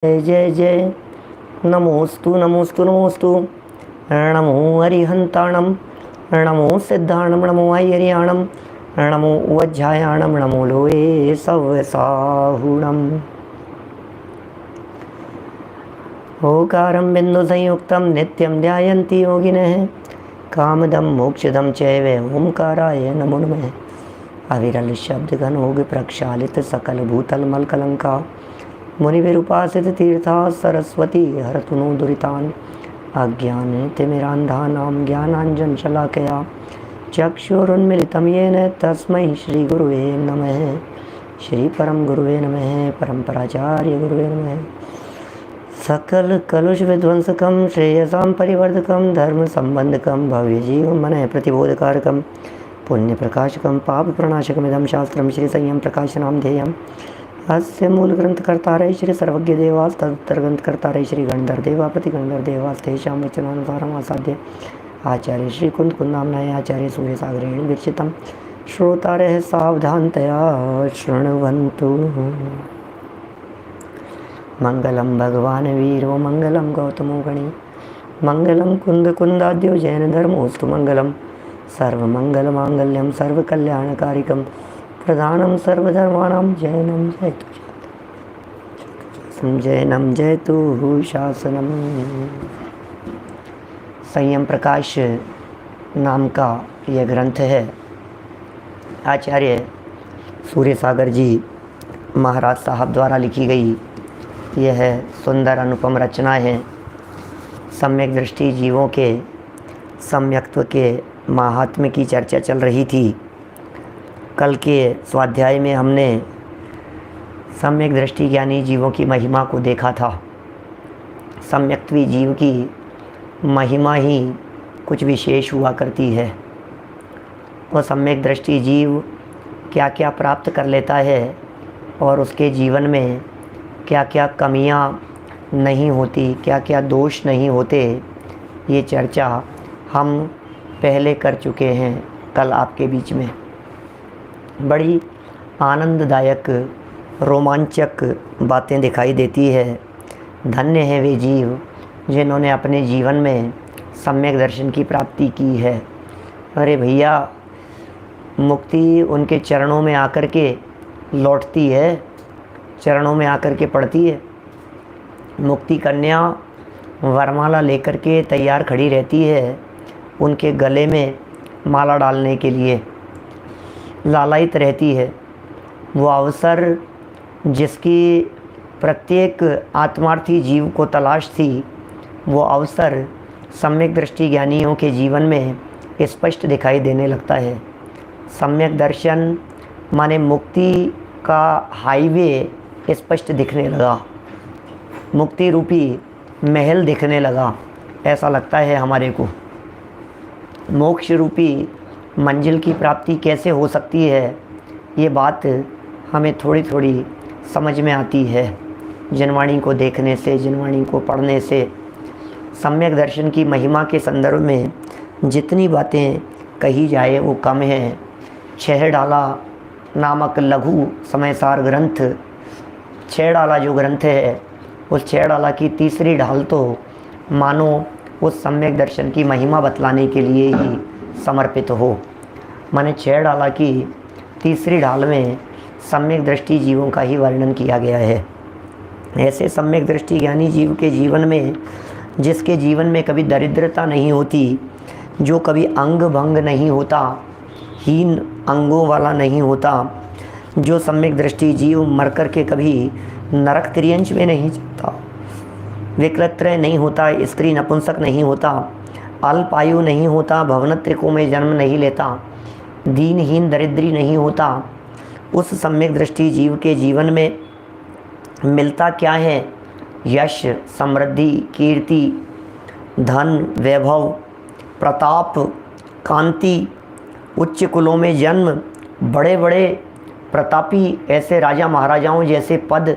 जय जय जय। नमोस्तु नमोस्तु नमोस्तु। नमो हरिहंताणम, नमो सिद्धाणम, नमो हरियाणम, नमो वज्रायाणम, नमो लोये सवसाहुणम। ओकारं बिंदु संयुक्तं नित्यं ध्यायन्ति योगिनः, कामदं मोक्षदं चैव ओंकाराय नमो नमः। अविरल शब्द घनोग प्रक्षालित सकल भूतल मलकलंका, मुनिविरुपासित तीर्था सरस्वती हरतु नो दुरितान्। अज्ञानतिमिरान्धानां ज्ञानाञ्जन शलाकया चक्षुरुन्मिलितं येन तस्मै श्रीगुरुवे नमः। श्री परम गुरुवे नमः। परम्पराचार्य गुरुवे नमः। सकल कलुष विध्वंसकं श्रेयसां परिवर्धकं धर्म संबंधकं भव्य जीवं मनः प्रतिबोधकारकं पुण्य प्रकाशकं पाप प्रणाशकमिदं शास्त्रं श्री संयम प्रकाशनां ध्येयम्। अस्य मूल ग्रंथकर्तारय श्री सर्वज्ञ देवास, तदुत्तर ग्रंथकर्तारय श्री गणधर देवा प्रति गणधर देवास, तेषां वचनानुसारम् आसाद्य आचार्य श्री कुंद कुंदामनाय आचार्य सूर्य सागरेण वीक्षितं श्रोतारः सावधानतया शृण्वन्तु। मंगलम भगवान वीरो मंगलम गौतमो गणी, मंगलम कुंद कुंदाद्यो जैन धर्मोस्तु मंगलम। सर्वमंगल मांगल्यम सर्वकल्याणकारिकम प्रधानम सर्वधर्माणां जैनम जयतु शासनम। संयम प्रकाश नाम का यह ग्रंथ है। आचार्य सूर्य सागर जी महाराज साहब द्वारा लिखी गई यह सुंदर अनुपम रचना है। सम्यक दृष्टि जीवों के सम्यक्त्व के महात्म्य की चर्चा चल रही थी। कल के स्वाध्याय में हमने सम्यक दृष्टि ज्ञानी जीवों की महिमा को देखा था। सम्यक्त्वी जीव की महिमा ही कुछ विशेष हुआ करती है। वह सम्यक दृष्टि जीव क्या क्या प्राप्त कर लेता है और उसके जीवन में क्या क्या कमियां नहीं होती, क्या क्या दोष नहीं होते, ये चर्चा हम पहले कर चुके हैं कल आपके बीच में। बड़ी आनंददायक रोमांचक बातें दिखाई देती है। धन्य है वे जीव जिन्होंने अपने जीवन में सम्यक दर्शन की प्राप्ति की है। अरे भैया, मुक्ति उनके चरणों में आकर के लौटती है, चरणों में आकर के पड़ती है। मुक्ति कन्या वरमाला लेकर के तैयार खड़ी रहती है, उनके गले में माला डालने के लिए लालायित रहती है। वो अवसर जिसकी प्रत्येक आत्मार्थी जीव को तलाश थी, वो अवसर सम्यक दृष्टि ज्ञानियों के जीवन में स्पष्ट दिखाई देने लगता है। सम्यक दर्शन माने मुक्ति का हाईवे स्पष्ट दिखने लगा, मुक्ति रूपी महल दिखने लगा, ऐसा लगता है हमारे को। मोक्ष रूपी मंजिल की प्राप्ति कैसे हो सकती है, ये बात हमें थोड़ी थोड़ी समझ में आती है जनवाणी को देखने से, जनवाणी को पढ़ने से। सम्यक दर्शन की महिमा के संदर्भ में जितनी बातें कही जाए वो कम है। 6 डाला नामक लघु समयसार ग्रंथ, 6 डाला जो ग्रंथ है, उस 6 डाला की तीसरी ढाल तो मानो उस सम्यक दर्शन की महिमा बतलाने के लिए ही समर्पित हो। माने 6 डाला की तीसरी ढाल में सम्यक दृष्टि जीवों का ही वर्णन किया गया है। ऐसे सम्यक दृष्टि ज्ञानी जीव के जीवन में, जिसके जीवन में कभी दरिद्रता नहीं होती, जो कभी अंग भंग नहीं होता, हीन अंगों वाला नहीं होता, जो सम्यक दृष्टि जीव मर कर के कभी नरक त्रियंच में नहीं जाता, विकलत्रय नहीं होता, स्त्री नपुंसक नहीं होता, अल्पायु नहीं होता, भवनत्रिकों में जन्म नहीं लेता, दीनहीन दरिद्री नहीं होता, उस सम्यक दृष्टि जीव के जीवन में मिलता क्या है? यश, समृद्धि, कीर्ति, धन, वैभव, प्रताप, कांति, उच्च कुलों में जन्म, बड़े बड़े प्रतापी ऐसे राजा महाराजाओं जैसे पद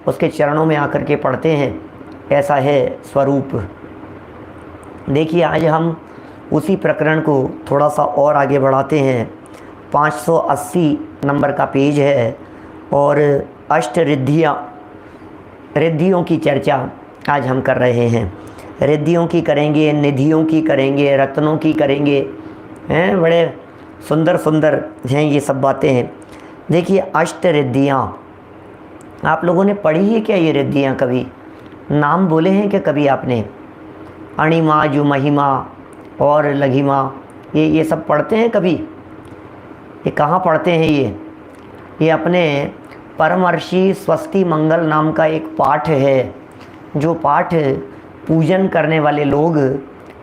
उसके चरणों में आकर के पड़ते हैं। ऐसा है स्वरूप। देखिए, आज हम उसी प्रकरण को थोड़ा सा और आगे बढ़ाते हैं। 580 नंबर का पेज है और अष्टरिद्धियाँ रिद्धियों की चर्चा आज हम कर रहे हैं। रिद्धियों की करेंगे, निधियों की करेंगे, रत्नों की करेंगे, हैं बड़े सुंदर सुंदर हैं ये सब बातें हैं। देखिए अष्ट रिद्धियाँ, आप लोगों ने पढ़ी है क्या ये रिद्धियाँ? कभी नाम बोले हैं क्या कभी आपने? अणिमा, जो महिमा और लघिमा, ये सब पढ़ते हैं कभी? ये कहाँ पढ़ते हैं ये अपने परमर्षि स्वस्ति मंगल नाम का एक पाठ है, जो पाठ पूजन करने वाले लोग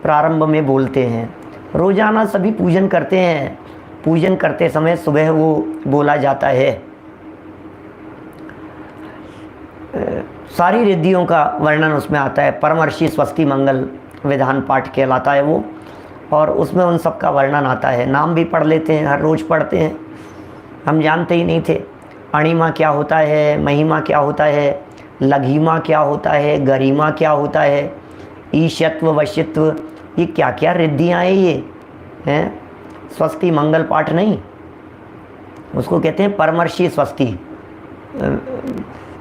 प्रारंभ में बोलते हैं। रोज़ाना सभी पूजन करते हैं, पूजन करते समय सुबह वो बोला जाता है। सारी रिद्धियों का वर्णन उसमें आता है। परमर्षि स्वस्ति मंगल विधान पाठ कहलाता है वो, और उसमें उन सब का वर्णन आता है। नाम भी पढ़ लेते हैं, हर रोज़ पढ़ते हैं। हम जानते ही नहीं थे अणिमा क्या होता है, महिमा क्या होता है, लघिमा क्या होता है, गरिमा क्या होता है, ईशत्व वशित्व, ये क्या क्या रिद्धियाँ हैं ये हैं। स्वस्ति मंगल पाठ नहीं, उसको कहते हैं परमर्षि स्वस्ति।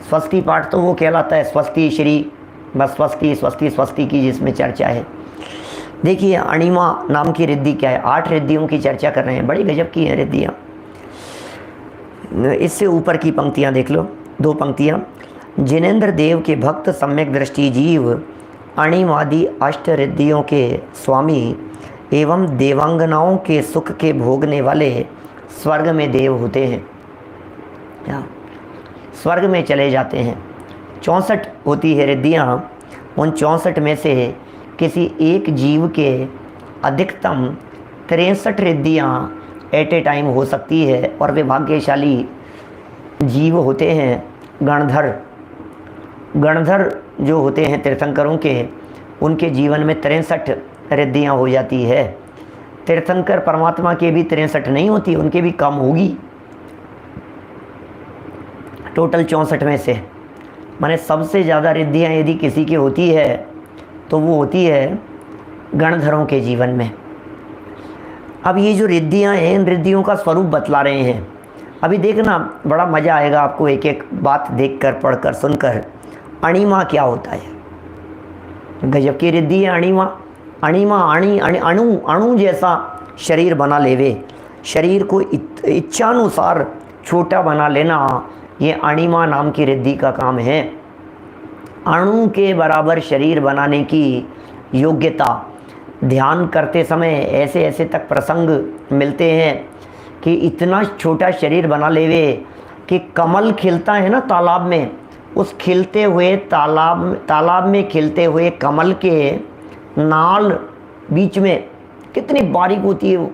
स्वस्ति पाठ तो वो कहलाता है स्वस्ति श्री, बस स्वस्ति स्वस्ति स्वस्ति की जिसमें चर्चा है। देखिए अणिमा नाम की रिद्धि क्या है। 8 रिद्धियों की चर्चा कर रहे हैं, बड़ी गजब की हैं रिद्धियाँ। इससे ऊपर की पंक्तियाँ देख लो, 2 पंक्तियाँ। जिनेंद्र देव के भक्त सम्यक दृष्टि जीव अणिमादि अष्ट रिद्धियों के स्वामी एवं देवांगनाओं के सुख के भोगने वाले स्वर्ग में देव होते हैं, या स्वर्ग में चले जाते हैं। 64 होती है रिद्धियाँ। उन 64 में से किसी एक जीव के अधिकतम 63 रिद्धियाँ एट ए टाइम हो सकती है, और वे भाग्यशाली जीव होते हैं। गणधर जो होते हैं तीर्थंकरों के, उनके जीवन में 63 रिद्धियाँ हो जाती है। तीर्थंकर परमात्मा के भी 63 नहीं होती, उनके भी कम होगी। टोटल 64 में से माने सबसे ज़्यादा रिद्धियाँ यदि किसी की होती है तो वो होती है गणधरों के जीवन में। अब ये जो रिद्धियाँ हैं, इन रिद्धियों का स्वरूप बतला रहे हैं। अभी देखना बड़ा मज़ा आएगा आपको, एक एक बात देखकर, पढ़कर, सुनकर। अणिमा क्या होता है? गजब की रिद्धि है अणिमा। अणिमा अणु जैसा शरीर बना लेवे, शरीर को इच्छानुसार छोटा बना लेना, ये अणिमा नाम की रिद्धि का काम है। अणु के बराबर शरीर बनाने की योग्यता ध्यान करते समय ऐसे ऐसे तक प्रसंग मिलते हैं कि इतना छोटा शरीर बना लेवे कि कमल खिलता है ना तालाब में, उस खिलते हुए तालाब में खिलते हुए कमल के नाल बीच में कितनी बारीक होती है वो,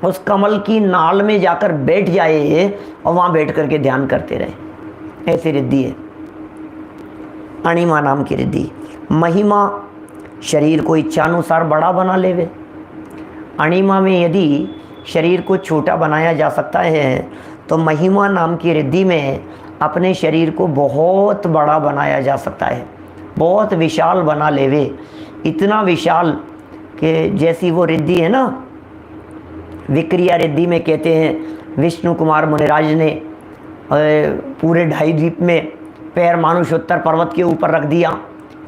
उस कमल की नाल में जाकर बैठ जाए और वहाँ बैठ करके ध्यान करते रहे। ऐसी रिद्धि है अणिमा नाम की रिद्धि। महिमा शरीर को इच्छानुसार बड़ा बना लेवे। अणिमा में यदि शरीर को छोटा बनाया जा सकता है तो महिमा नाम की रिद्धि में अपने शरीर को बहुत बड़ा बनाया जा सकता है, बहुत विशाल बना लेवे। इतना विशाल कि जैसी वो रिद्धि है ना, विक्रिया रिद्धि में कहते हैं विष्णु कुमार मुनिराज ने पूरे 2.5 द्वीप में पैर मानुषोत्तर पर्वत के ऊपर रख दिया।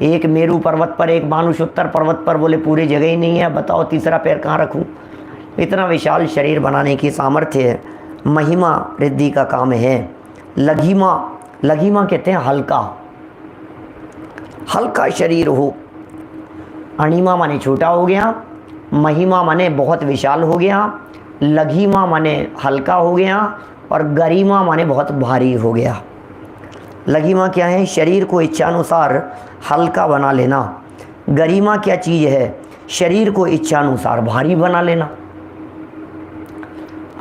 एक मेरू पर्वत पर, एक मानुषोत्तर पर्वत पर। बोले पूरी जगह ही नहीं है, बताओ तीसरा पैर कहाँ रखूँ? इतना विशाल शरीर बनाने की सामर्थ्य महिमा रिद्धि का काम है। लघिमा कहते हैं हल्का शरीर हो। अणिमा माने छोटा हो गया, महिमा माने बहुत विशाल हो गया, लघिमा माने हल्का हो गया, और गरिमा माने बहुत भारी हो गया। लघिमा क्या है? शरीर को इच्छानुसार हल्का बना लेना। गरिमा क्या चीज़ है? शरीर को इच्छानुसार भारी बना लेना।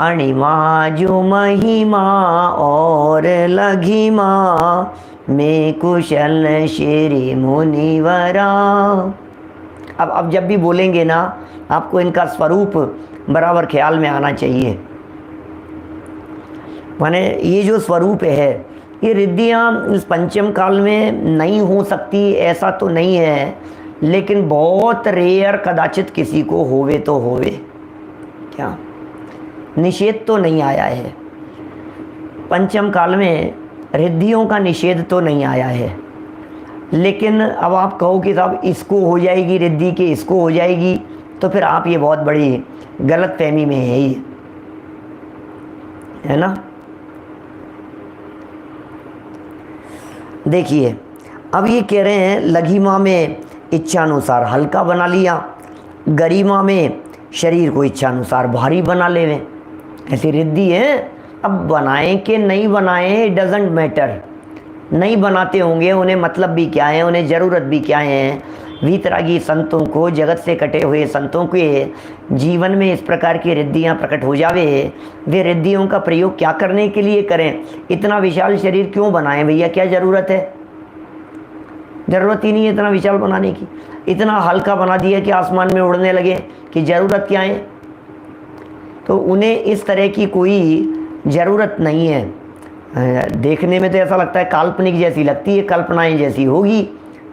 अणिमा जो महिमा और लघिमा में कुशल श्री मुनिवरा। अब जब भी बोलेंगे ना, आपको इनका स्वरूप बराबर ख्याल में आना चाहिए। माने ये जो स्वरूप है, ये रिद्धियाँ इस पंचम काल में नहीं हो सकती ऐसा तो नहीं है, लेकिन बहुत रेयर, कदाचित किसी को होवे तो होवे। क्या निषेध तो नहीं आया है। पंचम काल में रिद्धियों का निषेध तो नहीं आया है, लेकिन अब आप कहो कि साहब इसको हो जाएगी रिद्धि के, इसको हो जाएगी, तो फिर आप ये बहुत बड़ी गलत फहमी में है ये, है ना। देखिए अब ये कह रहे हैं लघिमा में इच्छानुसार हल्का बना लिया, गरिमा में शरीर को इच्छानुसार भारी बना लेवें, ऐसी रिद्धि है। अब बनाएं कि नहीं बनाएं इट डजेंट मैटर, नहीं बनाते होंगे, उन्हें मतलब भी क्या है, उन्हें ज़रूरत भी क्या है। वीतरागी संतों को, जगत से कटे हुए संतों के जीवन में इस प्रकार की रिद्धियाँ प्रकट हो जावे, वे रिद्धियों का प्रयोग क्या करने के लिए करें, इतना विशाल शरीर क्यों बनाएं भैया, क्या ज़रूरत है, ज़रूरत ही नहीं है इतना विशाल बनाने की। इतना हल्का बना दिया कि आसमान में उड़ने लगे, कि ज़रूरत क्या है। तो उन्हें इस तरह की कोई ज़रूरत नहीं है। देखने में तो ऐसा लगता है काल्पनिक जैसी लगती है, कल्पनाएं जैसी होगी,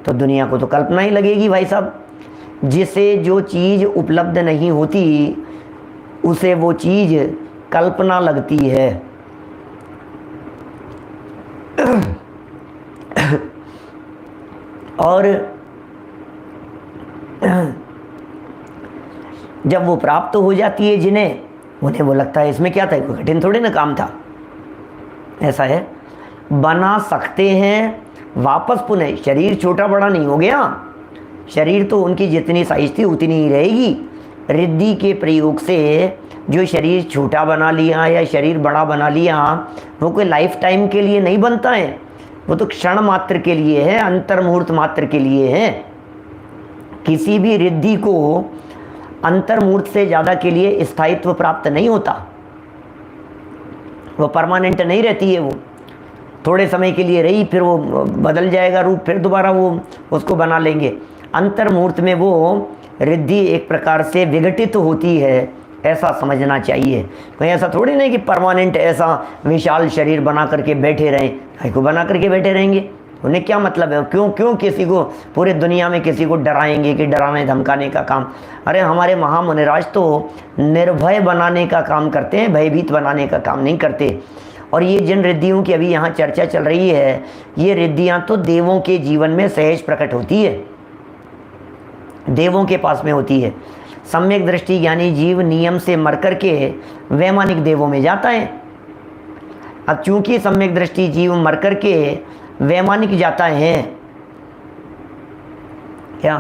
तो दुनिया को तो कल्पना ही लगेगी भाई साहब। जिसे जो चीज़ उपलब्ध नहीं होती उसे वो चीज़ कल्पना लगती है। और जब वो प्राप्त हो जाती है जिन्हें, उन्हें वो लगता है इसमें क्या था, कोई कठिन थोड़ी ना काम था। ऐसा है, बना सकते हैं वापस पुनः, शरीर छोटा बड़ा नहीं हो गया, शरीर तो उनकी जितनी साइज थी उतनी ही रहेगी। रिद्धि के प्रयोग से जो शरीर छोटा बना लिया या शरीर बड़ा बना लिया, वो कोई लाइफ टाइम के लिए नहीं बनता है, वो तो क्षण मात्र के लिए है, अंतर मुहूर्त मात्र के लिए है। किसी भी रिद्धि को अंतर मुहूर्त से ज़्यादा के लिए स्थायित्व प्राप्त नहीं होता, वो परमानेंट नहीं रहती है, वो थोड़े समय के लिए रही, फिर वो बदल जाएगा रूप, फिर दोबारा वो उसको बना लेंगे। अंतर मुहूर्त में वो रिद्धि एक प्रकार से विघटित होती है, ऐसा समझना चाहिए। कहीं ऐसा थोड़ी नहीं कि परमानेंट ऐसा विशाल शरीर बना करके बैठे रहें, कहीं को बना करके बैठे रहेंगे, उन्हें क्या मतलब है, क्यों किसी को पूरे दुनिया में किसी को डराएंगे कि डराने धमकाने का काम। अरे हमारे महामुनिराज तो निर्भय बनाने का काम करते हैं, भयभीत बनाने का काम नहीं करते। और ये जिन रिद्धियों की अभी यहाँ चर्चा चल रही है, ये रिद्धियाँ तो देवों के जीवन में सहज प्रकट होती है, देवों के पास में होती है। सम्यक दृष्टि ज्ञानी जीव नियम से मर करके वैमानिक देवों में जाता है। अब चूंकि सम्यक दृष्टि जीव मर करके वैमानिक जाता है क्या,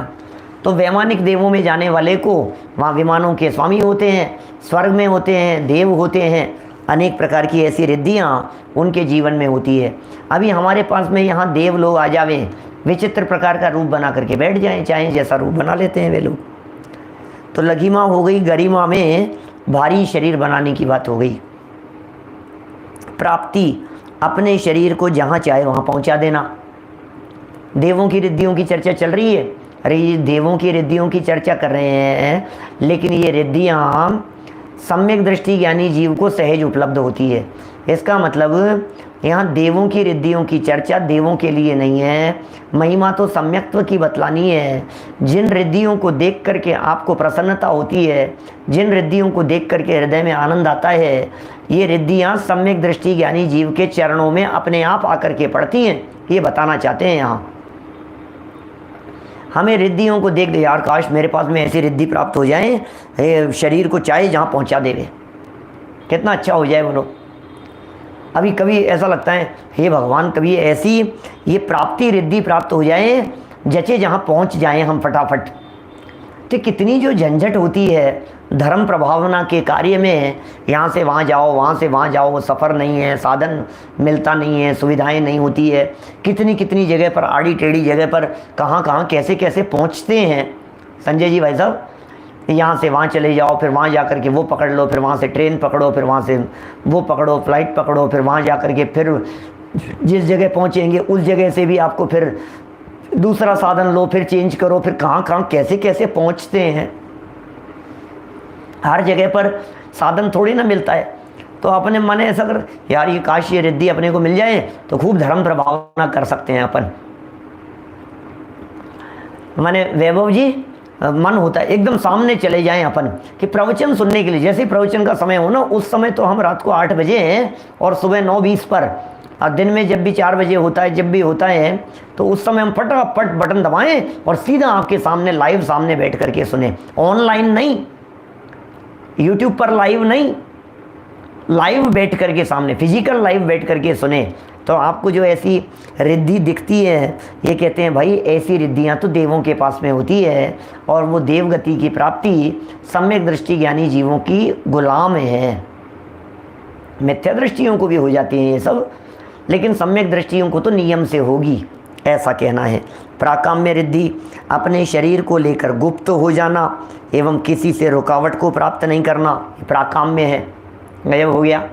तो वैमानिक देवों में जाने वाले को वहाँ विमानों के स्वामी होते हैं, स्वर्ग में होते हैं, देव होते हैं, अनेक प्रकार की ऐसी रिद्धियाँ उनके जीवन में होती है। अभी हमारे पास में यहाँ देव लोग आ जावें, विचित्र प्रकार का रूप बना करके बैठ जाएं, चाहे जैसा रूप बना लेते हैं वे लोग। तो लघिमा हो गई, गरिमा में भारी शरीर बनाने की बात हो गई। प्राप्ति, अपने शरीर को जहाँ चाहे वहाँ पहुँचा देना। देवों की रिद्धियों की चर्चा चल रही है, अरे ये देवों की रिद्धियों की चर्चा कर रहे हैं, लेकिन ये रिद्धियाँ सम्यक दृष्टि ज्ञानी जीव को सहज उपलब्ध होती है। इसका मतलब यहाँ देवों की रिद्धियों की चर्चा देवों के लिए नहीं है, महिमा तो सम्यक्त्व की बतलानी है। जिन रिद्धियों को देख करके आपको प्रसन्नता होती है, जिन रिद्धियों को देख करके हृदय में आनंद आता है, ये रिद्धियाँ सम्यक दृष्टि ज्ञानी जीव के चरणों में अपने आप आकर के पड़ती हैं, ये बताना चाहते हैं यहाँ। हमें रिद्धियों को देख यार काश मेरे पास में ऐसी रिद्धि प्राप्त हो जाए, शरीर को चाहे जहाँ पहुँचा देवे, कितना अच्छा हो जाए वो लोग। अभी कभी ऐसा लगता है हे भगवान, कभी ऐसी ये प्राप्ति रिद्धि प्राप्त हो जाए, जचे जहाँ पहुँच जाएं हम फटाफट। तो कितनी जो झंझट होती है धर्म प्रभावना के कार्य में, यहाँ से वहाँ जाओ, वहाँ से वहाँ जाओ, वो सफ़र नहीं है, साधन मिलता नहीं है, सुविधाएं नहीं होती है, कितनी कितनी जगह पर, आड़ी टेढ़ी जगह पर कहाँ कहाँ कैसे कैसे पहुँचते हैं संजय जी भाई साहब। यहाँ से वहाँ चले जाओ, फिर वहाँ जा कर के वो पकड़ लो, फिर वहाँ से ट्रेन पकड़ो, फिर वहाँ से वो पकड़ो, फ्लाइट पकड़ो, फिर वहाँ जा कर के फिर जिस जगह पहुँचेंगे उस जगह से भी आपको फिर दूसरा साधन लो, फिर चेंज करो, फिर कहाँ कहाँ कैसे कैसे पहुँचते हैं। हर जगह पर साधन थोड़ी ना मिलता है। तो अपने मन ऐसा कर यार ये काश ये रिद्धि अपने को मिल जाए तो खूब धर्म प्रभावना कर सकते हैं अपन। माने वैभव जी मन होता है एकदम सामने चले जाएं अपन कि प्रवचन सुनने के लिए, जैसे प्रवचन का समय हो ना, उस समय तो हम रात को 8 बजे और सुबह 9:20 पर और दिन में जब भी 4 बजे होता है, जब भी होता है, तो उस समय हम फटाफट बटन दबाएं और सीधा आपके सामने लाइव सामने बैठ करके सुने। ऑनलाइन नहीं, यूट्यूब पर लाइव नहीं, लाइव बैठ करके सामने, फिजिकल लाइव बैठ करके सुने। तो आपको जो ऐसी रिद्धि दिखती है, ये कहते हैं भाई ऐसी रिद्धियाँ तो देवों के पास में होती है, और वो देवगति की प्राप्ति सम्यक दृष्टि ज्ञानी जीवों की गुलाम है। मिथ्या दृष्टियों को भी हो जाती हैं ये सब, लेकिन सम्यक दृष्टियों को तो नियम से होगी, ऐसा कहना है। प्राकाम्य रिद्धि अपने शरीर को लेकर गुप्त हो जाना एवं किसी से रुकावट को प्राप्त नहीं करना, प्राकाम्य है। गायब हो गया,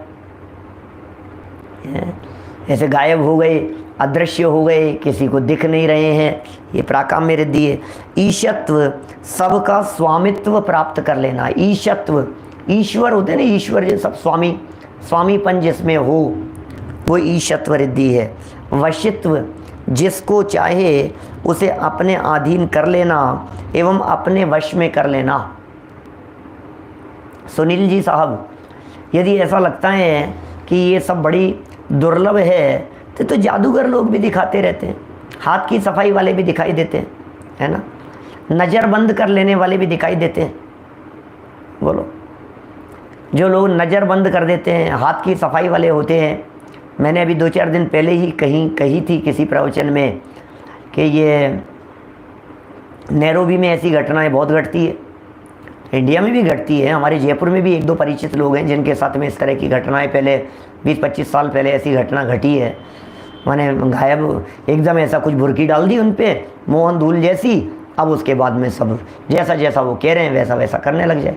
ऐसे गायब हो गए, अदृश्य हो गए, किसी को दिख नहीं रहे हैं, ये प्राकाम्य रिद्धि है। ईशत्व सबका स्वामित्व प्राप्त कर लेना। ईशत्व, ईश्वर होते हैं ना, ईश्वर जो सब स्वामी, स्वामीपन जिसमें हो, वो ईशत्व रिद्धि है। वशित्व जिसको चाहे उसे अपने अधीन कर लेना एवं अपने वश में कर लेना। सुनील जी साहब, यदि ऐसा लगता है कि ये सब बड़ी दुर्लभ है, तो जादूगर लोग भी दिखाते रहते हैं, हाथ की सफाई वाले भी दिखाई देते हैं, है ना, नज़र बंद कर लेने वाले भी दिखाई देते हैं। बोलो, जो लोग नज़र बंद कर देते हैं, हाथ की सफाई वाले होते हैं। मैंने अभी 2-4 दिन पहले ही कही थी किसी प्रवचन में कि ये नैरोबी में ऐसी घटनाएं बहुत घटती है, इंडिया में भी घटती है। हमारे जयपुर में भी 1-2 परिचित लोग हैं जिनके साथ में इस तरह की घटनाएं पहले 20-25 साल पहले ऐसी घटना घटी है। मैंने गायब एकदम ऐसा कुछ भुरकी डाल दी उन पे, मोहन धूल जैसी। अब उसके बाद में सब जैसा जैसा वो कह रहे हैं वैसा वैसा करने लग जाए।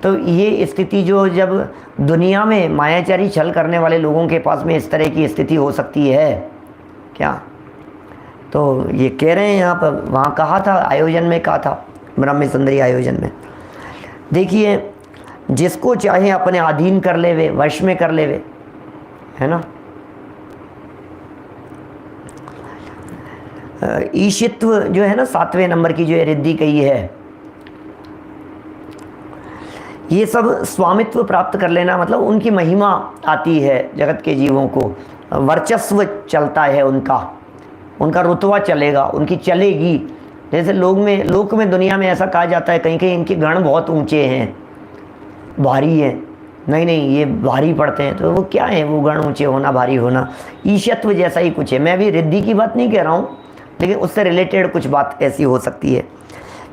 तो ये स्थिति जो जब दुनिया में मायाचारी छल करने वाले लोगों के पास में इस तरह की स्थिति हो सकती है क्या, तो ये कह रहे हैं यहाँ पर, वहाँ कहा था, आयोजन में कहा था, ब्रह्म सुंदरी आयोजन में। देखिए, जिसको चाहे अपने अधीन कर लेवे, वश में कर लेवे, है ना। ईशित्व जो है ना, 7वें नंबर की जो रिद्धि कही है, ये सब स्वामित्व प्राप्त कर लेना, मतलब उनकी महिमा आती है जगत के जीवों को, वर्चस्व चलता है उनका रुतबा चलेगा, उनकी चलेगी। जैसे लोक में दुनिया में ऐसा कहा जाता है कहीं कहीं इनके गण बहुत ऊंचे हैं, भारी हैं। नहीं, ये भारी पड़ते हैं। तो वो क्या है, वो गण ऊंचे होना, भारी होना, ईशत्व जैसा ही कुछ है। मैं अभी रिद्धि की बात नहीं कह रहा हूँ, लेकिन उससे रिलेटेड कुछ बात ऐसी हो सकती है।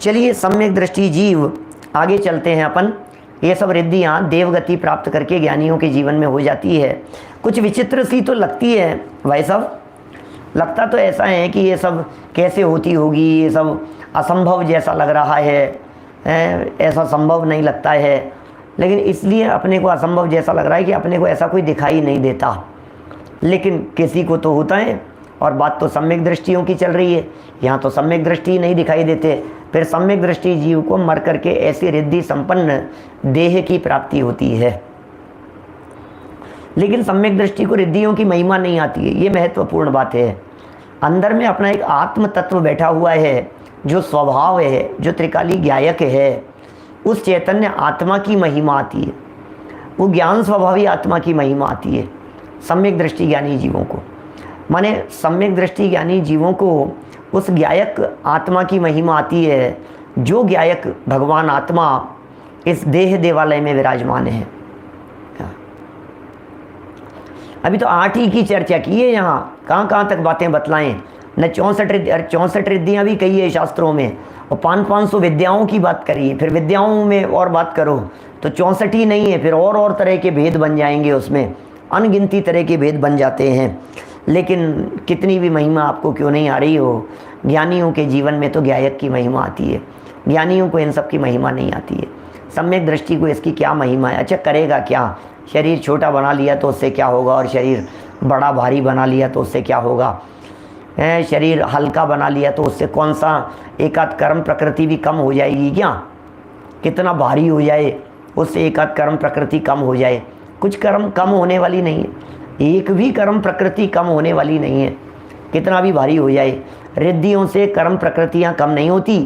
चलिए, सम्यक दृष्टि जीव, आगे चलते हैं अपन। ये सब रिद्धियाँ देवगति प्राप्त करके ज्ञानियों के जीवन में हो जाती है। कुछ विचित्र सी तो लगती है भाई साहब, लगता तो ऐसा है कि ये सब कैसे होती होगी, ये सब असंभव जैसा लग रहा है, ऐसा संभव नहीं लगता है। लेकिन इसलिए अपने को असंभव जैसा लग रहा है कि अपने को ऐसा कोई दिखाई नहीं देता, लेकिन किसी को तो होता है। और बात तो सम्यक दृष्टियों की चल रही है, यहाँ तो सम्यक दृष्टि नहीं दिखाई देते। फिर सम्यक दृष्टि जीव को मर करके ऐसी रिद्धि संपन्न देह की प्राप्ति होती है। लेकिन सम्यक दृष्टि को रिद्धियों की महिमा नहीं आती है, ये महत्वपूर्ण बात है। अंदर में अपना एक आत्म तत्व बैठा हुआ है, जो स्वभाव है, जो त्रिकाली ज्ञायक है, उस चैतन्य आत्मा की महिमा आती है, वो ज्ञान स्वभावी आत्मा की महिमा आती है सम्यक दृष्टि ज्ञानी जीवों को। माने सम्यक दृष्टि ज्ञानी जीवों को उस ज्ञायक आत्मा की महिमा आती है, जो ज्ञायक भगवान आत्मा इस देह देवालय में विराजमान है। अभी तो 8 ही की चर्चा की है, यहाँ कहाँ तक बातें बतलाएं न। 64 रिद्धियाँ भी कही है शास्त्रों में, और 500 विद्याओं की बात करिए। फिर विद्याओं में और बात करो तो 64 ही नहीं है, फिर और तरह के भेद बन जाएंगे, उसमें अनगिनती तरह के भेद बन जाते हैं। लेकिन कितनी भी महिमा आपको क्यों नहीं आ रही हो, ज्ञानियों के जीवन में तो ज्ञायक की महिमा आती है, ज्ञानियों को इन सब की महिमा नहीं आती है। सम्यक दृष्टि को इसकी क्या महिमा है? अच्छा, करेगा क्या? शरीर छोटा बना लिया तो उससे क्या होगा, और शरीर बड़ा भारी बना लिया तो उससे क्या होगा? शरीर हल्का बना लिया तो उससे कौन सा एकाध कर्म प्रकृति भी कम हो जाएगी क्या? कितना भारी हो जाए उससे एकाध कर्म प्रकृति कम हो जाए? कुछ कर्म कम होने वाली नहीं है, एक भी कर्म प्रकृति कम होने वाली नहीं है, कितना भी भारी हो जाए। रिद्धियों से कर्म प्रकृतियाँ कम नहीं होती,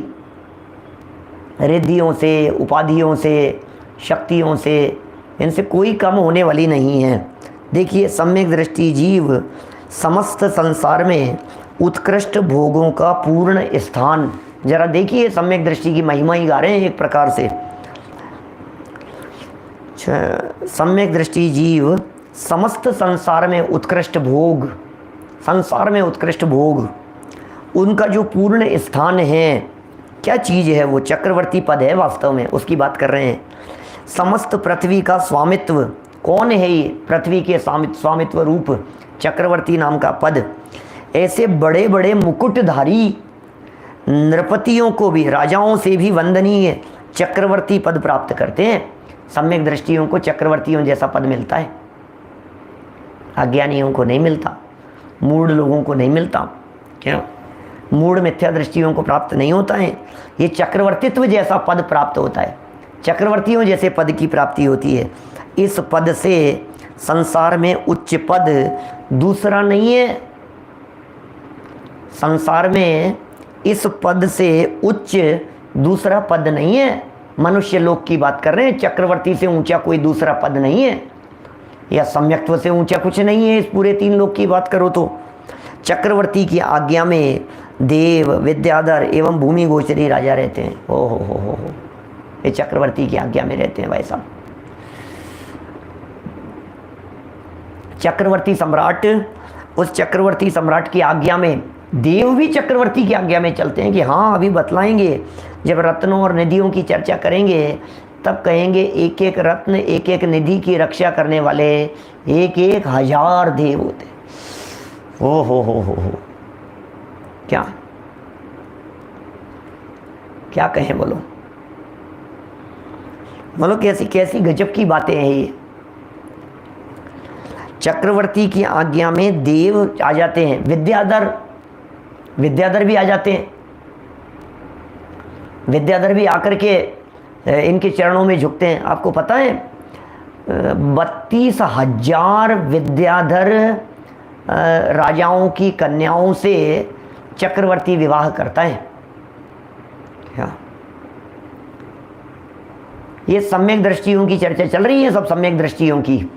रिद्धियों से, उपाधियों से, शक्तियों से, इनसे कोई कम होने वाली नहीं है। देखिए, सम्यक दृष्टि जीव समस्त संसार में उत्कृष्ट भोगों का पूर्ण स्थान। जरा देखिए, सम्यक दृष्टि की महिमा ही गा रहे हैं एक प्रकार से। सम्यक दृष्टि जीव समस्त संसार में उत्कृष्ट भोग, संसार में उत्कृष्ट भोग, उनका जो पूर्ण स्थान है, क्या चीज़ है वो? चक्रवर्ती पद है वास्तव में, उसकी बात कर रहे हैं। समस्त पृथ्वी का स्वामित्व, कौन है ये? पृथ्वी के स्वामित्व रूप चक्रवर्ती नाम का पद। ऐसे बड़े बड़े मुकुटधारी नृपतियों को भी, राजाओं से भी वंदनीय चक्रवर्ती पद प्राप्त करते हैं। सम्यक दृष्टियों को चक्रवर्तियों जैसा पद मिलता है, अज्ञानियों को नहीं मिलता, मूढ़ लोगों को नहीं मिलता। क्या? मूढ़ मिथ्या दृष्टियों को प्राप्त नहीं होता है। ये चक्रवर्तित्व जैसा पद प्राप्त होता है, चक्रवर्तियों जैसे पद की प्राप्ति होती है। इस पद से संसार में उच्च पद दूसरा नहीं है। संसार में इस पद से उच्च दूसरा पद नहीं है। मनुष्य लोक की बात कर रहे हैं, चक्रवर्ती से ऊंचा कोई दूसरा पद नहीं है, या सम्यक्त्व से ऊंचा कुछ नहीं है। इस पूरे 3 लोक की बात करो तो चक्रवर्ती की आज्ञा में देव, विद्याधर एवं भूमि गोचरी राजा रहते हैं। हो, ये चक्रवर्ती की आज्ञा में रहते हैं भाई साहब। चक्रवर्ती सम्राट, उस चक्रवर्ती सम्राट की आज्ञा में, देव भी चक्रवर्ती की आज्ञा में चलते हैं कि हाँ, अभी बतलाएंगे। जब रत्नों और निधियों की चर्चा करेंगे तब कहेंगे एक एक रत्न, एक एक निधि की रक्षा करने वाले 1,000 देव होते। हो क्या कहें, बोलो कैसी कैसी गजब की बातें हैं ये। चक्रवर्ती की आज्ञा में देव आ जाते हैं, विद्याधर भी आ जाते हैं। विद्याधर भी आकर के इनके चरणों में झुकते हैं। आपको पता है 32,000 विद्याधर राजाओं की कन्याओं से चक्रवर्ती विवाह करता है। क्या? ये सम्यक दृष्टियों की चर्चा चल रही है, सब सम्यक दृष्टियों की।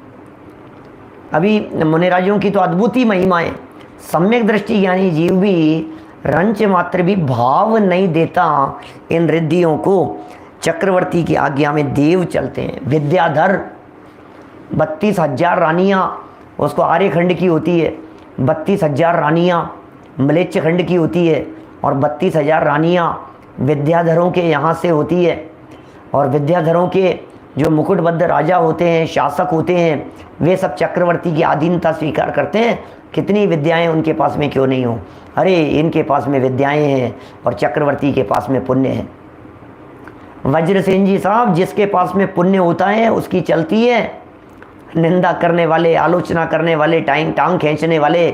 अभी मुनिराजों की तो अद्भुत ही महिमा है। सम्यक दृष्टि यानी जीव भी रंच मात्र भी भाव नहीं देता इन रिद्धियों को। चक्रवर्ती की आज्ञा में देव चलते हैं। विद्याधर 32,000 रानियाँ उसको आर्यखंड की होती है, 32,000 रानियाँ मलेच्छ खंड की होती है, और 32,000 रानियाँ विद्याधरों के यहाँ से होती है। और विद्याधरों के जो मुकुटबद्ध राजा होते हैं, शासक होते हैं, वे सब चक्रवर्ती की अधीनता स्वीकार करते हैं। कितनी विद्याएं उनके पास में क्यों नहीं हो, अरे इनके पास में विद्याएं हैं और चक्रवर्ती के पास में पुण्य है। वज्रसेन जी साहब, जिसके पास में पुण्य होता है उसकी चलती है। निंदा करने वाले, आलोचना करने वाले, टांग खींचने वाले,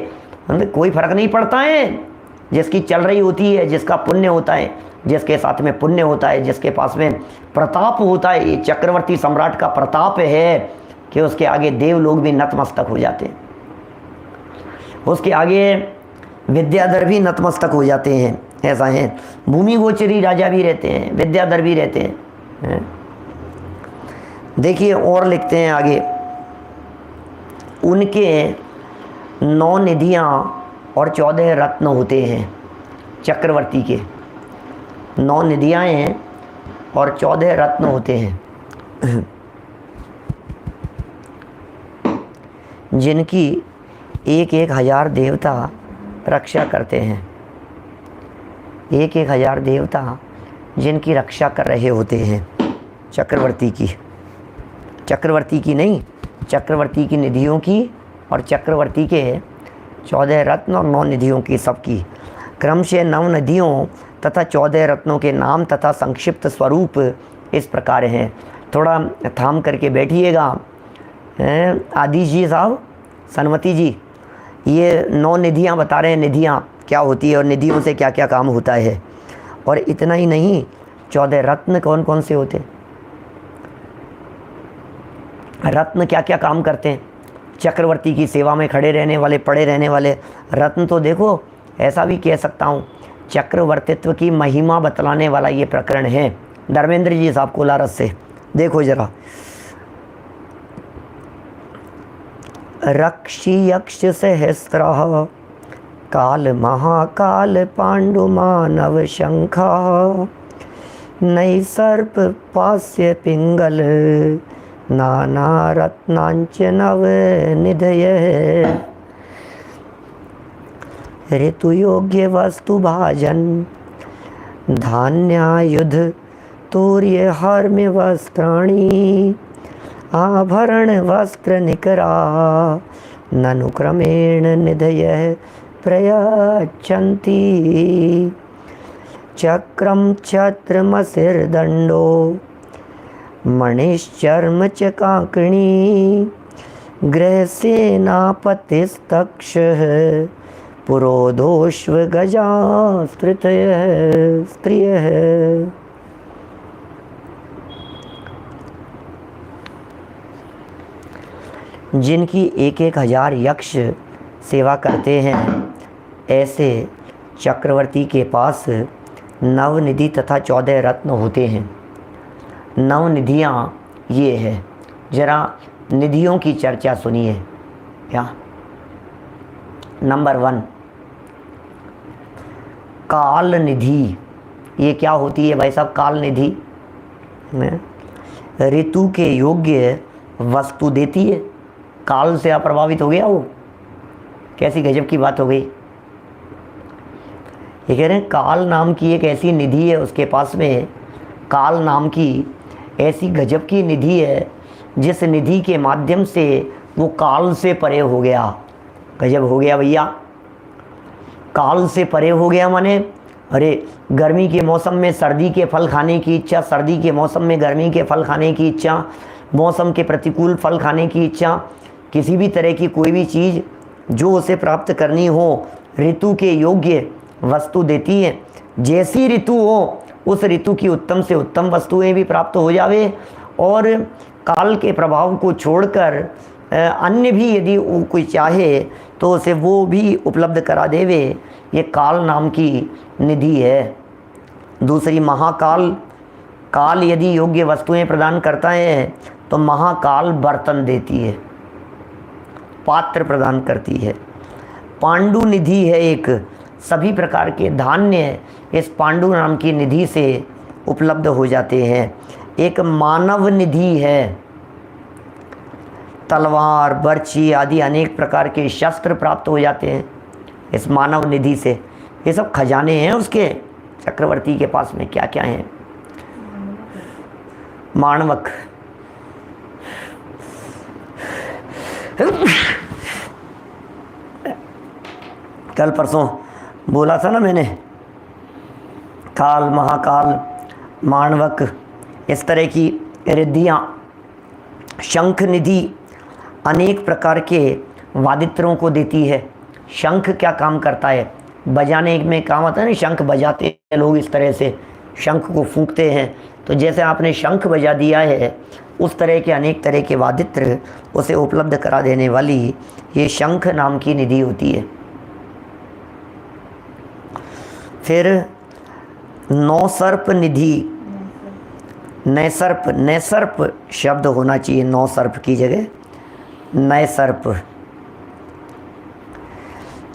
उनमें कोई फर्क नहीं पड़ता है। जिसकी चल रही होती है, जिसका पुण्य होता है, जिसके साथ में पुण्य होता है, जिसके पास में प्रताप होता है, ये चक्रवर्ती सम्राट का प्रताप है कि उसके आगे देव लोग भी नतमस्तक हो जाते हैं, उसके आगे विद्याधर भी नतमस्तक हो जाते हैं। ऐसा है, भूमि गोचरी राजा भी रहते हैं, विद्याधर भी रहते हैं। देखिए और लिखते हैं आगे, उनके 9 निधियाँ और 14 रत्न होते हैं। चक्रवर्ती के 9 निधियाँ हैं और 14 रत्न होते हैं, जिनकी 1,000 देवता रक्षा करते हैं। 1,000 देवता जिनकी रक्षा कर रहे होते हैं चक्रवर्ती की नहीं, चक्रवर्ती की निधियों की और चक्रवर्ती के 14 रत्न और 9 निधियों की, सबकी क्रम से 9 निधियों तथा 14 रत्नों के नाम तथा संक्षिप्त स्वरूप इस प्रकार हैं। थोड़ा थाम करके बैठिएगा। आदि जी साहब, सनमती जी, ये 9 निधियाँ बता रहे हैं, निधियाँ क्या होती है और निधियों से क्या क्या काम होता है। और इतना ही नहीं, 14 रत्न कौन कौन से होते हैं, रत्न क्या क्या काम करते हैं। चक्रवर्ती की सेवा में खड़े रहने वाले, पड़े रहने वाले रत्न, तो देखो ऐसा भी कह सकता हूँ चक्रवर्तित्व की महिमा बतलाने वाला ये प्रकरण है। धर्मेंद्र जी साहब कोलारस से देखो जरा, रक्षि यक्ष सहस्रः काल महाकाल पांडु मानव शंखा नई सर्प पास्य पिंगल नाना रत्नांच नव निधय ऋतु योग्य वस्तु भाजन धान्यायुध तूर्य हर्म्य वस्त्राणि आभरण वस्त्र निकरा ननु क्रमेण निधय प्रयच्छन्ति चक्रम छत्रमसिर्दंडो मणिश्चर्म च कांकणी गृहसेनापतिस्तक्षः पुरोधोष्व गजा स्त्रियः। जिनकी 1,000 यक्ष सेवा करते हैं, ऐसे चक्रवर्ती के पास नवनिधि तथा 14 रत्न होते हैं। नवनिधियाँ ये है, जरा निधियों की चर्चा सुनिए। क्या? नंबर 1 काल निधि। ये क्या होती है भाई साहब? काल निधि ऋतु के योग्य वस्तु देती है। काल से अप्रभावित हो गया वो, कैसी गजब की बात हो गई। ये कह रहे हैं काल नाम की एक ऐसी निधि है उसके पास में, काल नाम की ऐसी गजब की निधि है जिस निधि के माध्यम से वो काल से परे हो गया। गजब हो गया भैया, काल से परे हो गया माने अरे गर्मी के मौसम में सर्दी के फल खाने की इच्छा, सर्दी के मौसम में गर्मी के फल खाने की इच्छा, मौसम के प्रतिकूल फल खाने की इच्छा, किसी भी तरह की कोई भी चीज़ जो उसे प्राप्त करनी हो ऋतु के योग्य वस्तु देती है। जैसी ऋतु हो उस ऋतु की उत्तम से उत्तम वस्तुएं भी प्राप्त हो जावे और काल के प्रभाव को छोड़कर अन्य भी यदि वो कोई चाहे तो उसे वो भी उपलब्ध करा देवे। ये काल नाम की निधि है। दूसरी महाकाल। काल यदि योग्य वस्तुएं प्रदान करता है तो महाकाल बर्तन देती है, पात्र प्रदान करती है। पांडु निधि है एक, सभी प्रकार के धान्य इस पांडु नाम की निधि से उपलब्ध हो जाते हैं। एक मानव निधि है, तलवार बर्छी आदि अनेक प्रकार के शस्त्र प्राप्त हो जाते हैं इस मानव निधि से। ये सब खजाने हैं उसके चक्रवर्ती के पास में। क्या क्या हैं? माणवक, कल परसों बोला था ना मैंने, काल महाकाल माणवक इस तरह की रिद्धियाँ। शंख निधि अनेक प्रकार के वादित्रों को देती है। शंख क्या काम करता है? बजाने में काम आता है ना, शंख बजाते हैं लोग, इस तरह से शंख को फूंकते हैं। तो जैसे आपने शंख बजा दिया है उस तरह के अनेक तरह के वादित्र उसे उपलब्ध करा देने वाली ये शंख नाम की निधि होती है। फिर नौसर्प निधि। नैसर्प, नैसर्प शब्द होना चाहिए नौसर्प की जगह, नैसर्प।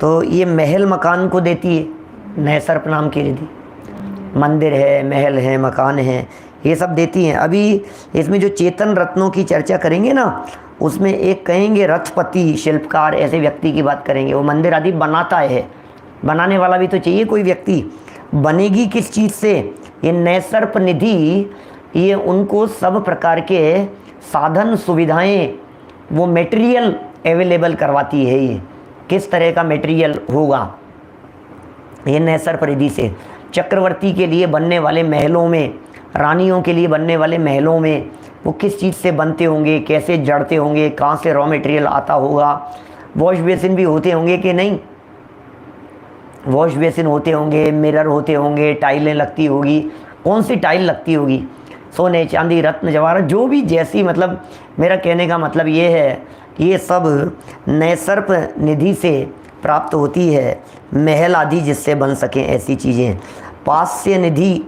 तो ये महल मकान को देती है, नैसर्प नाम की निधि। मंदिर है, महल है, मकान है, ये सब देती हैं। अभी इसमें जो चेतन रत्नों की चर्चा करेंगे ना, उसमें एक कहेंगे रथपति, शिल्पकार, ऐसे व्यक्ति की बात करेंगे। वो मंदिर आदि बनाता है, बनाने वाला भी तो चाहिए कोई व्यक्ति। बनेगी किस चीज़ से? ये नैसर्प निधि ये उनको सब प्रकार के साधन सुविधाएं, वो मटेरियल अवेलेबल करवाती है। ये किस तरह का मटेरियल होगा ये नैसर्प निधि से? चक्रवर्ती के लिए बनने वाले महलों में, रानियों के लिए बनने वाले महलों में वो किस चीज़ से बनते होंगे, कैसे जड़ते होंगे, कहाँ से रॉ मटेरियल आता होगा। वॉश बेसिन भी होते होंगे कि नहीं? वॉश बेसिन होते होंगे, मिरर होते होंगे, टाइलें लगती होगी। कौन सी टाइल लगती होगी? सोने चांदी रत्न जवाहरात जो भी, जैसी, मतलब मेरा कहने का मतलब ये है कि ये सब नैसर्प निधि से प्राप्त होती है। महल आदि जिससे बन सकें ऐसी चीज़ें। पास्य निधि,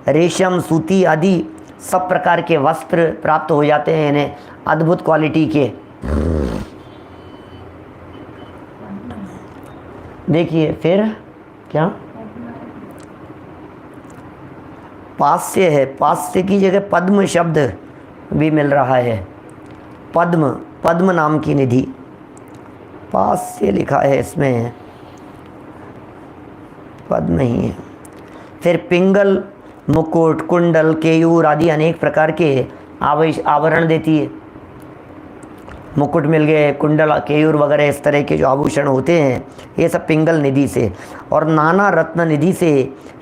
रेशम, सूती आदि सब प्रकार के वस्त्र प्राप्त हो जाते हैं इन्हें, अद्भुत क्वालिटी के। देखिए फिर क्या पास्य है, पास्य की जगह पद्म शब्द भी मिल रहा है। पद्म, पद्म नाम की निधि, पास्य लिखा है इसमें, पद्म ही है। फिर पिंगल, मुकुट, कुंडल, केयूर आदि अनेक प्रकार के आवरण देती है। मुकुट मिल गए, कुंडल, केयूर वगैरह इस तरह के जो आभूषण होते हैं ये सब पिंगल निधि से। और नाना रत्न निधि से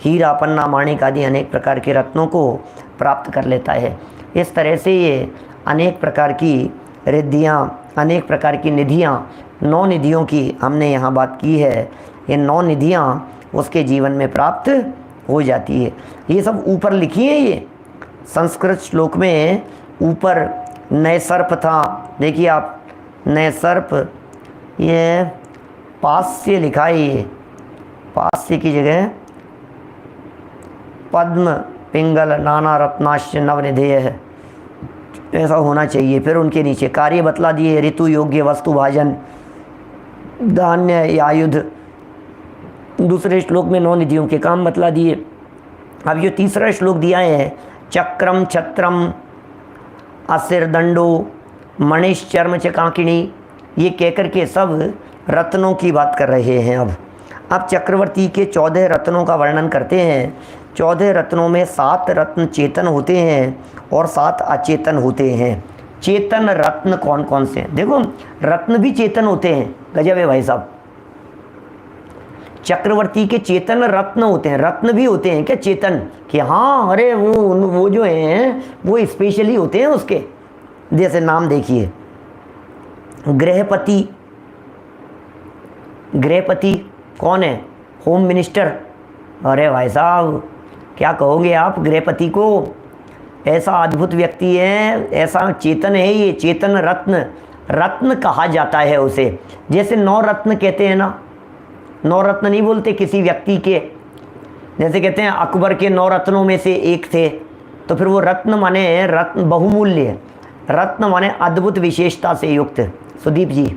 हीरा, पन्ना, माणिक आदि अनेक प्रकार के रत्नों को प्राप्त कर लेता है। इस तरह से ये अनेक प्रकार की रिद्धियाँ, अनेक प्रकार की निधियाँ, 9 निधियों की हमने यहाँ बात की है। ये 9 निधियाँ उसके जीवन में प्राप्त हो जाती है। ये सब ऊपर लिखी है, ये संस्कृत श्लोक में ऊपर नैसर्प था, देखिए आप, नैसर्प, ये पास्य लिखा है, ये पास्य की जगह पद्म, पिंगल, नाना रत्नाश्य नवनिधेय है, ऐसा होना चाहिए। फिर उनके नीचे कार्य बतला दिए, ऋतु योग्य वस्तु भाजन, धान्य, आयुध। दूसरे श्लोक में 9 निधियों के काम बतला दिए। अब ये तीसरा श्लोक दिया है, चक्रम छत्रम असिरदंडो मणिश्चर्म च कांकिणी, ये कहकर के सब रत्नों की बात कर रहे हैं। अब चक्रवर्ती के 14 रत्नों का वर्णन करते हैं। 14 रत्नों में 7 रत्न चेतन होते हैं और 7 अचेतन होते हैं। चेतन रत्न कौन कौन से हैं? देखो रत्न भी चेतन होते हैं, गजब है भाई साहब। चक्रवर्ती के चेतन रत्न होते हैं, रत्न भी होते हैं क्या चेतन? कि हाँ, अरे वो जो हैं वो स्पेशली होते हैं उसके। जैसे नाम देखिए, गृहपति, गृहपति कौन है? Home minister. अरे भाई साहब क्या कहोगे आप गृहपति को? ऐसा अद्भुत व्यक्ति है, ऐसा चेतन है ये, चेतन रत्न, रत्न कहा जाता है उसे। जैसे 9 रत्न कहते हैं ना, 9 रत्न नहीं बोलते किसी व्यक्ति के, जैसे कहते हैं अकबर के 9 रत्नों में से एक थे, तो फिर वो रत्न माने रत्न बहुमूल्य, रत्न माने अद्भुत विशेषता से युक्त। सुदीप जी,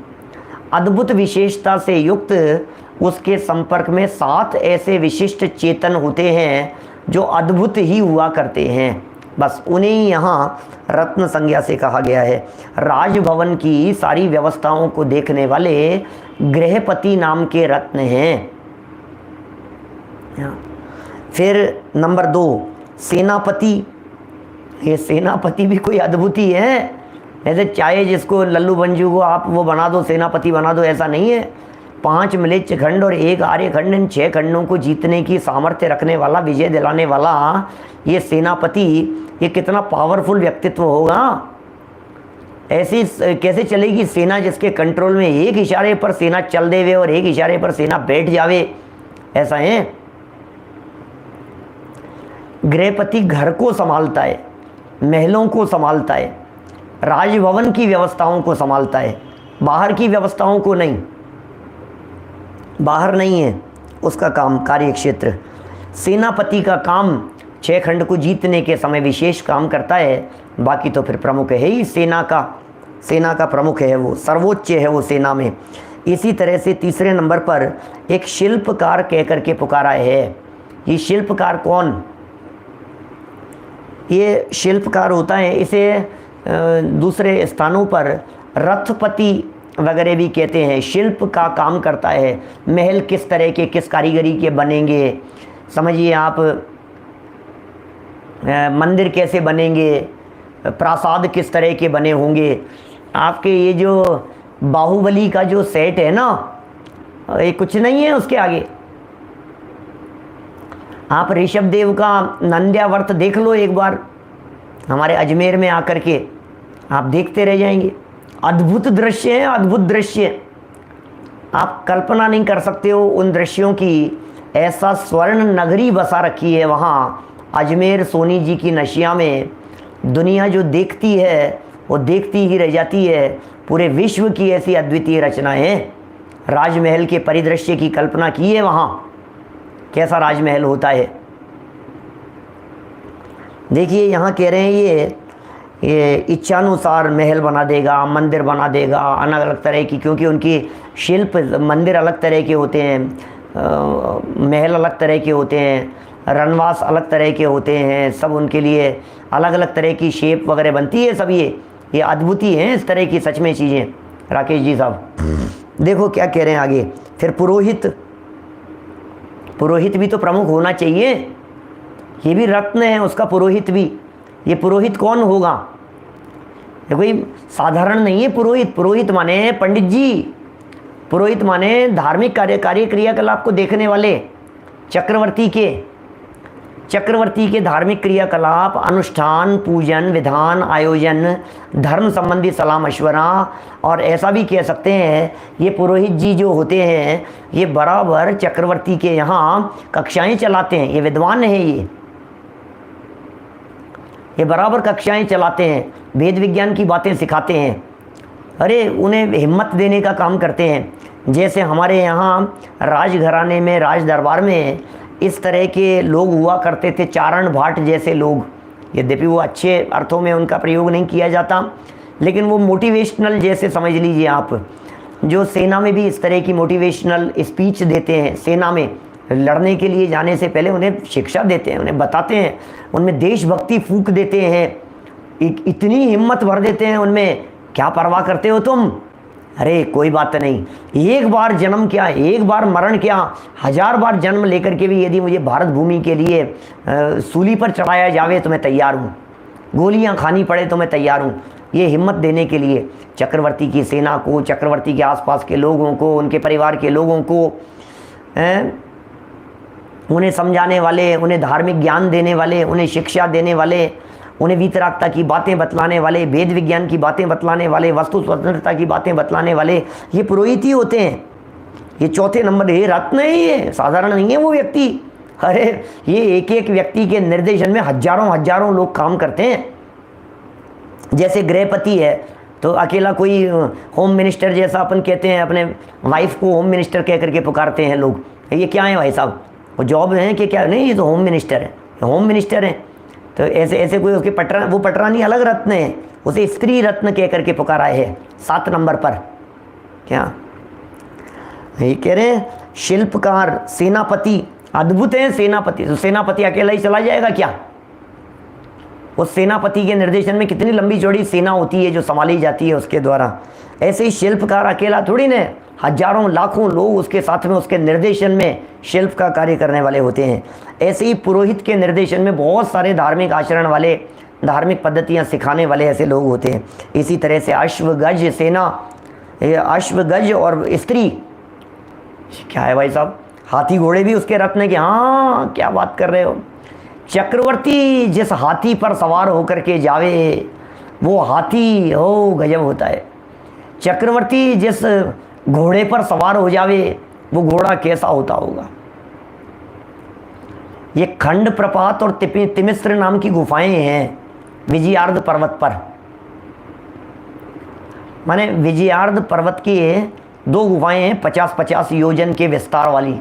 अद्भुत विशेषता से युक्त, उसके संपर्क में 7 ऐसे विशिष्ट चेतन होते हैं जो अद्भुत ही हुआ करते हैं, बस उन्हें ही यहाँ रत्न संज्ञा से कहा गया है। राजभवन की सारी व्यवस्थाओं को देखने वाले गृहपति नाम के रत्न हैं। फिर नंबर 2 सेनापति। ये सेनापति भी कोई अद्भुत ही है, ऐसे चाहे जिसको लल्लू मंजू को आप वो बना दो, सेनापति बना दो, ऐसा नहीं है। 5 म्लेच्छ खंड और 1 आर्य खंड, इन 6 खंडों को जीतने की सामर्थ्य रखने वाला, विजय दिलाने वाला ये सेनापति, ये कितना पावरफुल व्यक्तित्व होगा। ऐसी कैसे चलेगी सेना जिसके कंट्रोल में एक इशारे पर सेना चल देवे और एक इशारे पर सेना बैठ जावे, ऐसा है। गृहपति घर को संभालता है, महलों को संभालता है, राजभवन की व्यवस्थाओं को संभालता है, बाहर की व्यवस्थाओं को नहीं, बाहर नहीं है उसका काम, कार्य क्षेत्र। सेनापति का काम 6 खंड को जीतने के समय विशेष काम करता है, बाकी तो फिर प्रमुख है ही सेना का प्रमुख है, वो सर्वोच्च है वो सेना में। इसी तरह से तीसरे नंबर पर एक शिल्पकार कह करके पुकारा है। ये शिल्पकार कौन? ये शिल्पकार होता है, इसे दूसरे स्थानों पर रथपति वगैरह भी कहते हैं। शिल्प का काम करता है, महल किस तरह के, किस कारीगरी के बनेंगे, समझिए आप, मंदिर कैसे बनेंगे, प्रासाद किस तरह के बने होंगे। आपके ये जो बाहुबली का जो सेट है ना, ये कुछ नहीं है उसके आगे। आप ऋषभ देव का नंद्यावर्त देख लो एक बार, हमारे अजमेर में आकर के, आप देखते रह जाएंगे। अद्भुत दृश्य है, अद्भुत दृश्य, आप कल्पना नहीं कर सकते हो उन दृश्यों की। ऐसा स्वर्ण नगरी बसा रखी है वहाँ अजमेर सोनी जी की नशिया में। दुनिया जो देखती है वो देखती ही रह जाती है। पूरे विश्व की ऐसी अद्वितीय रचनाएं। राजमहल के परिदृश्य की कल्पना की है वहाँ, कैसा राजमहल होता है। देखिए यहाँ कह रहे हैं ये इच्छानुसार महल बना देगा, मंदिर बना देगा अलग अलग तरह की, क्योंकि उनकी शिल्प मंदिर अलग तरह के होते हैं, महल अलग तरह के होते हैं, रनवास अलग तरह के होते हैं, सब उनके लिए अलग अलग तरह की शेप वगैरह बनती है। सब ये अद्भुत ही हैं इस तरह की सच में चीज़ें। राकेश जी साहब देखो क्या कह रहे हैं आगे। फिर पुरोहित भी तो प्रमुख होना चाहिए, ये भी रत्न है उसका पुरोहित भी। ये पुरोहित कौन होगा? ये कोई साधारण नहीं है पुरोहित। पुरोहित माने पंडित जी, पुरोहित माने धार्मिक कार्य क्रियाकलाप को देखने वाले, चक्रवर्ती के धार्मिक क्रियाकलाप, अनुष्ठान, पूजन, विधान, आयोजन, धर्म संबंधी सलाह मशवरा, और ऐसा भी कह सकते हैं ये पुरोहित जी जो होते हैं ये बराबर चक्रवर्ती के यहाँ कक्षाएं चलाते हैं। ये विद्वान है, ये बराबर कक्षाएं चलाते हैं, वेद विज्ञान की बातें सिखाते हैं। अरे उन्हें हिम्मत देने का काम करते हैं। जैसे हमारे यहाँ राजघराने में, राज दरबार में इस तरह के लोग हुआ करते थे, चारण भाट जैसे लोग। यद्यपि वो अच्छे अर्थों में उनका प्रयोग नहीं किया जाता, लेकिन वो मोटिवेशनल जैसे समझ लीजिए आप, जो सेना में भी इस तरह की मोटिवेशनल स्पीच देते हैं। सेना में लड़ने के लिए जाने से पहले उन्हें शिक्षा देते हैं, उन्हें बताते हैं, उनमें देशभक्ति फूंक देते हैं, इतनी हिम्मत भर देते हैं उनमें, क्या परवाह करते हो तुम? अरे कोई बात नहीं, एक बार जन्म क्या, एक बार मरण क्या, 1000 बार जन्म लेकर के भी यदि मुझे भारत भूमि के लिए सूली पर चढ़ाया जावे तो मैं तैयार हूँ, गोलियाँ खानी पड़े तो मैं तैयार हूँ। ये हिम्मत देने के लिए चक्रवर्ती की सेना को, चक्रवर्ती के आसपास के लोगों को, उनके परिवार के लोगों को, उन्हें समझाने वाले, उन्हें धार्मिक ज्ञान देने वाले, उन्हें शिक्षा देने वाले, उन्हें वीतरागता की बातें बतलाने वाले, वेद विज्ञान की बातें बतलाने वाले, वस्तु स्वतंत्रता की बातें बतलाने वाले, ये पुरोहित ही होते हैं। ये चौथे नंबर, ये रत्न है, ये साधारण नहीं है वो व्यक्ति। अरे ये एक एक व्यक्ति के निर्देशन में हजारों लोग काम करते हैं। जैसे गृहपति है तो अकेला कोई होम मिनिस्टर जैसा अपन कहते हैं, अपने वाइफ को होम मिनिस्टर कह करके पुकारते हैं लोग। ये क्या है भाई साहब, वो जॉब है कि क्या? नहीं, ये तो होम मिनिस्टर है, होम मिनिस्टर है। तो ऐसे कोई उसके वो पटरानी अलग रत्न है, उसे स्त्री रत्न कह करके पुकारा है 7 नंबर पर। क्या ये कह रहे हैं? शिल्पकार, सेनापति, अद्भुत है सेनापति। तो सेनापति अकेला ही चला जाएगा क्या? उस सेनापति के निर्देशन में कितनी लंबी चौड़ी सेना होती है जो संभाली जाती है उसके द्वारा। ऐसे ही शिल्पकार अकेला थोड़ी न, हजारों लाखों लोग उसके साथ में, उसके निर्देशन में शिल्प का कार्य करने वाले होते हैं। ऐसे ही पुरोहित के निर्देशन में बहुत सारे धार्मिक आचरण वाले, धार्मिक पद्धतियां सिखाने वाले ऐसे लोग होते हैं। इसी तरह से अश्वगज सेना, अश्वगज और स्त्री, क्या है भाई साहब? हाथी घोड़े भी उसके रत्न के। हाँ, क्या बात कर रहे हो? चक्रवर्ती जिस हाथी पर सवार होकर के जावे वो हाथी हो गजब होता है। चक्रवर्ती जिस घोड़े पर सवार हो जावे वो घोड़ा कैसा होता होगा। ये खंड प्रपात और तिमिस्र नाम की गुफाएं हैं विजयार्ध पर्वत पर। माने विजयार्ध पर्वत की 2 गुफाएं हैं 50-50 योजन के विस्तार वाली,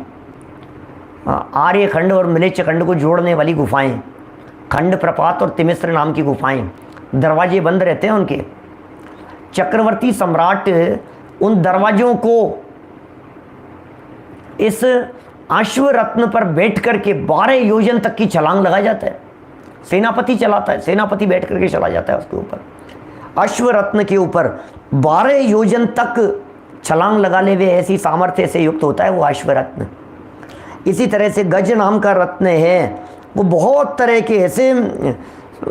आर्य खंड और मिलेच्छ खंड को जोड़ने वाली गुफाएं, खंड प्रपात और तिमिस्र नाम की गुफाएं। दरवाजे बंद रहते हैं उनके। चक्रवर्ती सम्राट उन दरवाजों को इस अश्व रत्न पर बैठ करके 12 योजन तक की छलांग लगा जाता है। सेनापति चलाता है, सेनापति बैठ करके चला जाता है उसके ऊपर, अश्व रत्न के ऊपर 12 योजन तक छलांग लगा ले वे, ऐसी सामर्थ्य से युक्त होता है वो अश्व रत्न। इसी तरह से गज नाम का रत्न है, वो बहुत तरह के ऐसे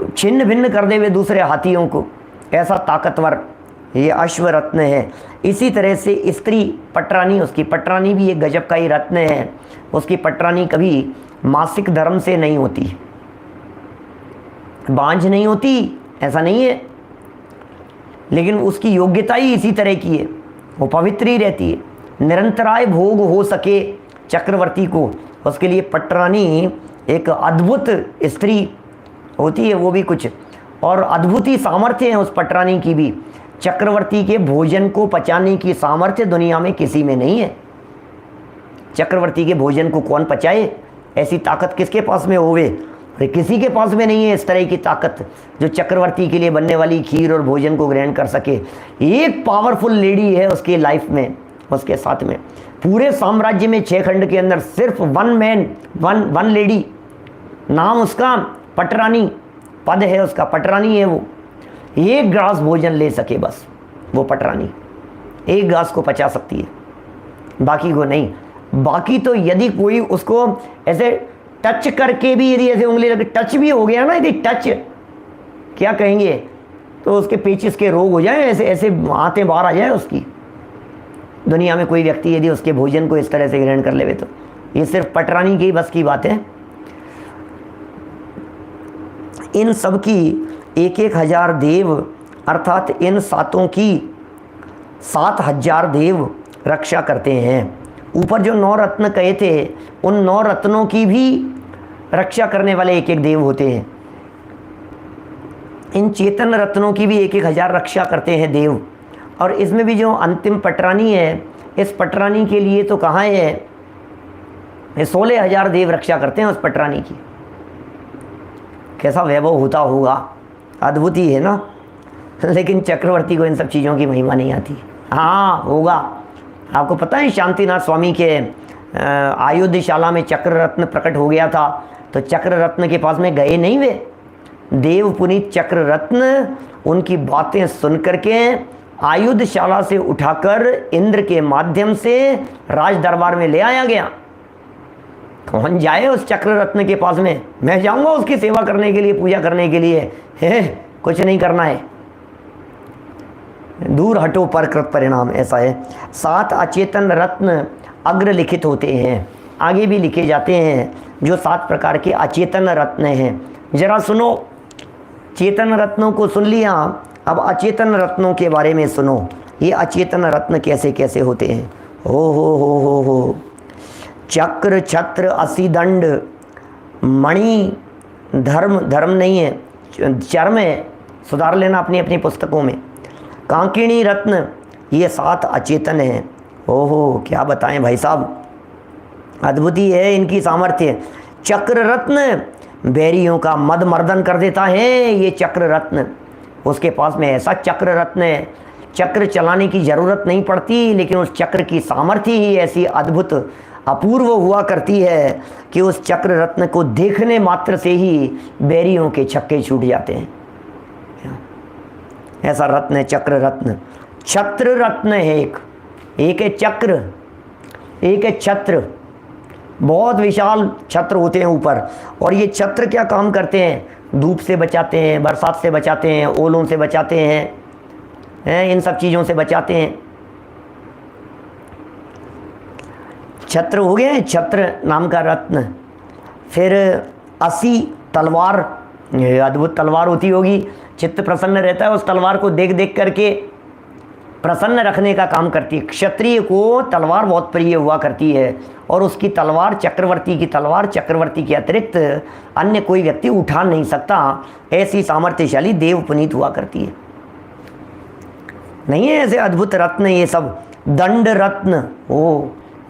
छिन्न भिन्न कर दे वे दूसरे हाथियों को, ऐसा ताकतवर ये अश्व रत्न है। इसी तरह से स्त्री पटरानी, उसकी पटरानी भी एक गजब का ही रत्न है। उसकी पटरानी कभी मासिक धर्म से नहीं होती, बांझ नहीं होती, ऐसा नहीं है, लेकिन उसकी योग्यता ही इसी तरह की है, वो पवित्र ही रहती है। निरंतराय भोग हो सके चक्रवर्ती को, उसके लिए पटरानी एक अद्भुत स्त्री होती है, वो भी कुछ और अद्भुत ही सामर्थ्य है उस पटरानी की भी। चक्रवर्ती के भोजन को पचाने की सामर्थ्य दुनिया में किसी में नहीं है। चक्रवर्ती के भोजन को कौन पचाए, ऐसी ताकत किसके पास में होवे? और किसी के पास में नहीं है इस तरह की ताकत जो चक्रवर्ती के लिए बनने वाली खीर और भोजन को ग्रहण कर सके। एक पावरफुल लेडी है उसकी लाइफ में, उसके साथ में पूरे साम्राज्य में 6 खंड के अंदर सिर्फ वन लेडी, नाम उसका पटरानी, पद है उसका, पटरानी है वो। एक ग्लास भोजन ले सके बस, वो पटरानी एक ग्लास को पचा सकती है, बाकी को नहीं। बाकी तो यदि कोई उसको ऐसे टच करके भी, यदि ऐसे उंगली लगे, टच भी हो गया ना, यदि टच क्या कहेंगे, तो उसके पेचिस के रोग हो जाए, ऐसे ऐसे आते बाहर आ जाए उसकी। दुनिया में कोई व्यक्ति यदि उसके भोजन को इस तरह से ग्रहण कर लेवे तो ये सिर्फ पटरानी की बस की बात है। इन सब की 1,000 देव अर्थात इन सातों की 7,000 देव रक्षा करते हैं। ऊपर जो 9 रत्न कहे थे उन 9 रत्नों की भी रक्षा करने वाले एक देव होते हैं। इन चेतन रत्नों की भी 1,000 रक्षा करते हैं देव। और इसमें भी जो अंतिम पटरानी है, इस पटरानी के लिए तो कहाँ है, 16,000 देव रक्षा करते हैं उस पटरानी की। कैसा वैभव होता होगा, अद्भुत ही है ना। लेकिन चक्रवर्ती को इन सब चीज़ों की महिमा नहीं आती। हाँ होगा, आपको पता है शांतिनाथ स्वामी के आयुधशाला में चक्र रत्न प्रकट हो गया था, तो चक्र रत्न के पास में गए नहीं वे देव पुनीत चक्र रत्न, उनकी बातें सुन करके आयुधशाला से उठाकर इंद्र के माध्यम से राज दरबार में ले आया गया। कौन जाए उस चक्र रत्न के पास में, मैं जाऊंगा उसकी सेवा करने के लिए, पूजा करने के लिए, है कुछ नहीं करना है, दूर हटो पर कृत परिणाम, ऐसा है। 7 अचेतन रत्न अग्र लिखित होते हैं, आगे भी लिखे जाते हैं, जो 7 प्रकार के अचेतन रत्न हैं। जरा सुनो, चेतन रत्नों को सुन लिया, अब अचेतन रत्नों के बारे में सुनो। ये अचेतन रत्न कैसे कैसे होते हैं। हो चक्र छत्र असी दंड मणि, धर्म नहीं है, चर्म है, सुधार लेना अपनी अपनी पुस्तकों में। कांकिणी रत्न, ये 7 अचेतन हैं। ओहो क्या बताएं भाई साहब, अद्भुत ही है इनकी सामर्थ्य। चक्र रत्न बैरियों का मद मर्दन कर देता है ये चक्र रत्न, उसके पास में ऐसा चक्र रत्न है, चक्र चलाने की ज़रूरत नहीं पड़ती, लेकिन उस चक्र की सामर्थ्य ही ऐसी अद्भुत अपूर्व हुआ करती है कि उस चक्र रत्न को देखने मात्र से ही बैरियों के छक्के छूट जाते हैं। ऐसा रत्न है चक्र रत्न। छत्र रत्न है एक है चक्र, एक है छत्र, बहुत विशाल छत्र होते हैं ऊपर। और ये छत्र क्या काम करते हैं, धूप से बचाते हैं, बरसात से बचाते हैं, ओलों से बचाते हैं, इन सब चीज़ों से बचाते हैं। छत्र हो गए, छत्र नाम का रत्न। फिर 80 तलवार, अद्भुत तलवार होती होगी, चित्त प्रसन्न रहता है उस तलवार को देख देख करके, प्रसन्न रखने का काम करती है। क्षत्रिय को तलवार बहुत प्रिय हुआ करती है, और उसकी तलवार चक्रवर्ती की तलवार, चक्रवर्ती के अतिरिक्त अन्य कोई व्यक्ति उठा नहीं सकता, ऐसी सामर्थ्यशाली देव पुनीत हुआ करती है। नहीं है ऐसे अद्भुत रत्न ये सब। दंड रत्न,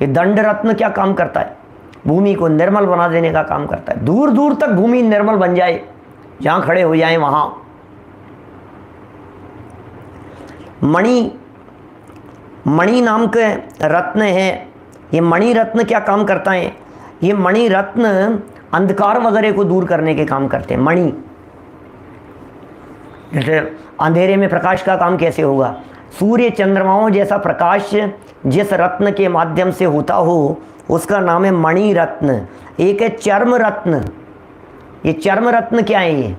ये दंड रत्न क्या काम करता है, भूमि को निर्मल बना देने का काम करता है। दूर दूर तक भूमि निर्मल बन जाए, जहाँ खड़े हो जाए वहाँ। मणि नाम के रत्न है, ये मणि रत्न क्या काम करता है, ये मणि रत्न अंधकार वगैरह को दूर करने के काम करते हैं। मणि, जैसे अंधेरे में प्रकाश का काम कैसे होगा, सूर्य चंद्रमाओं जैसा प्रकाश जिस रत्न के माध्यम से होता हो उसका नाम है मणि रत्न। एक है चर्म रत्न, ये चर्म रत्न क्या है, ये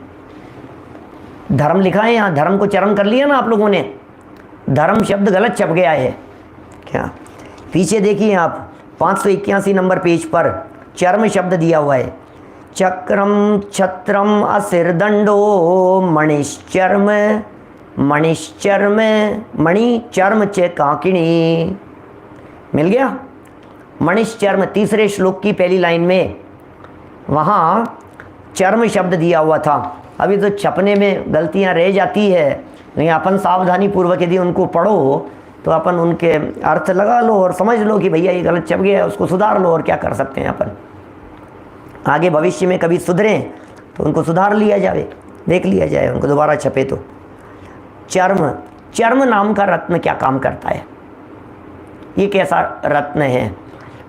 धर्म लिखा है यहाँ, धर्म को चर्म कर लिया ना आप लोगों ने, धर्म शब्द गलत छप गया है क्या, पीछे देखिए आप 581 नंबर पेज पर चर्म शब्द दिया हुआ है। चक्रम छत्रम असिरदंडो मणिश्चर्म, मणिश्चर्म, मणि चर्म च काकिणी, मिल गया। मणिश्चर्म तीसरे श्लोक की पहली लाइन में वहाँ चर्म शब्द दिया हुआ था। अभी तो छपने में गलतियाँ रह जाती है, नहीं अपन सावधानी पूर्वक यदि उनको पढ़ो तो अपन उनके अर्थ लगा लो और समझ लो कि भैया ये गलत छप गया है, उसको सुधार लो, और क्या कर सकते हैं अपन। आगे भविष्य में कभी सुधरें तो उनको सुधार लिया जाए, देख लिया जाए, उनको दोबारा छपे तो। चर्म नाम का रत्न क्या काम करता है? ये कैसा रत्न है?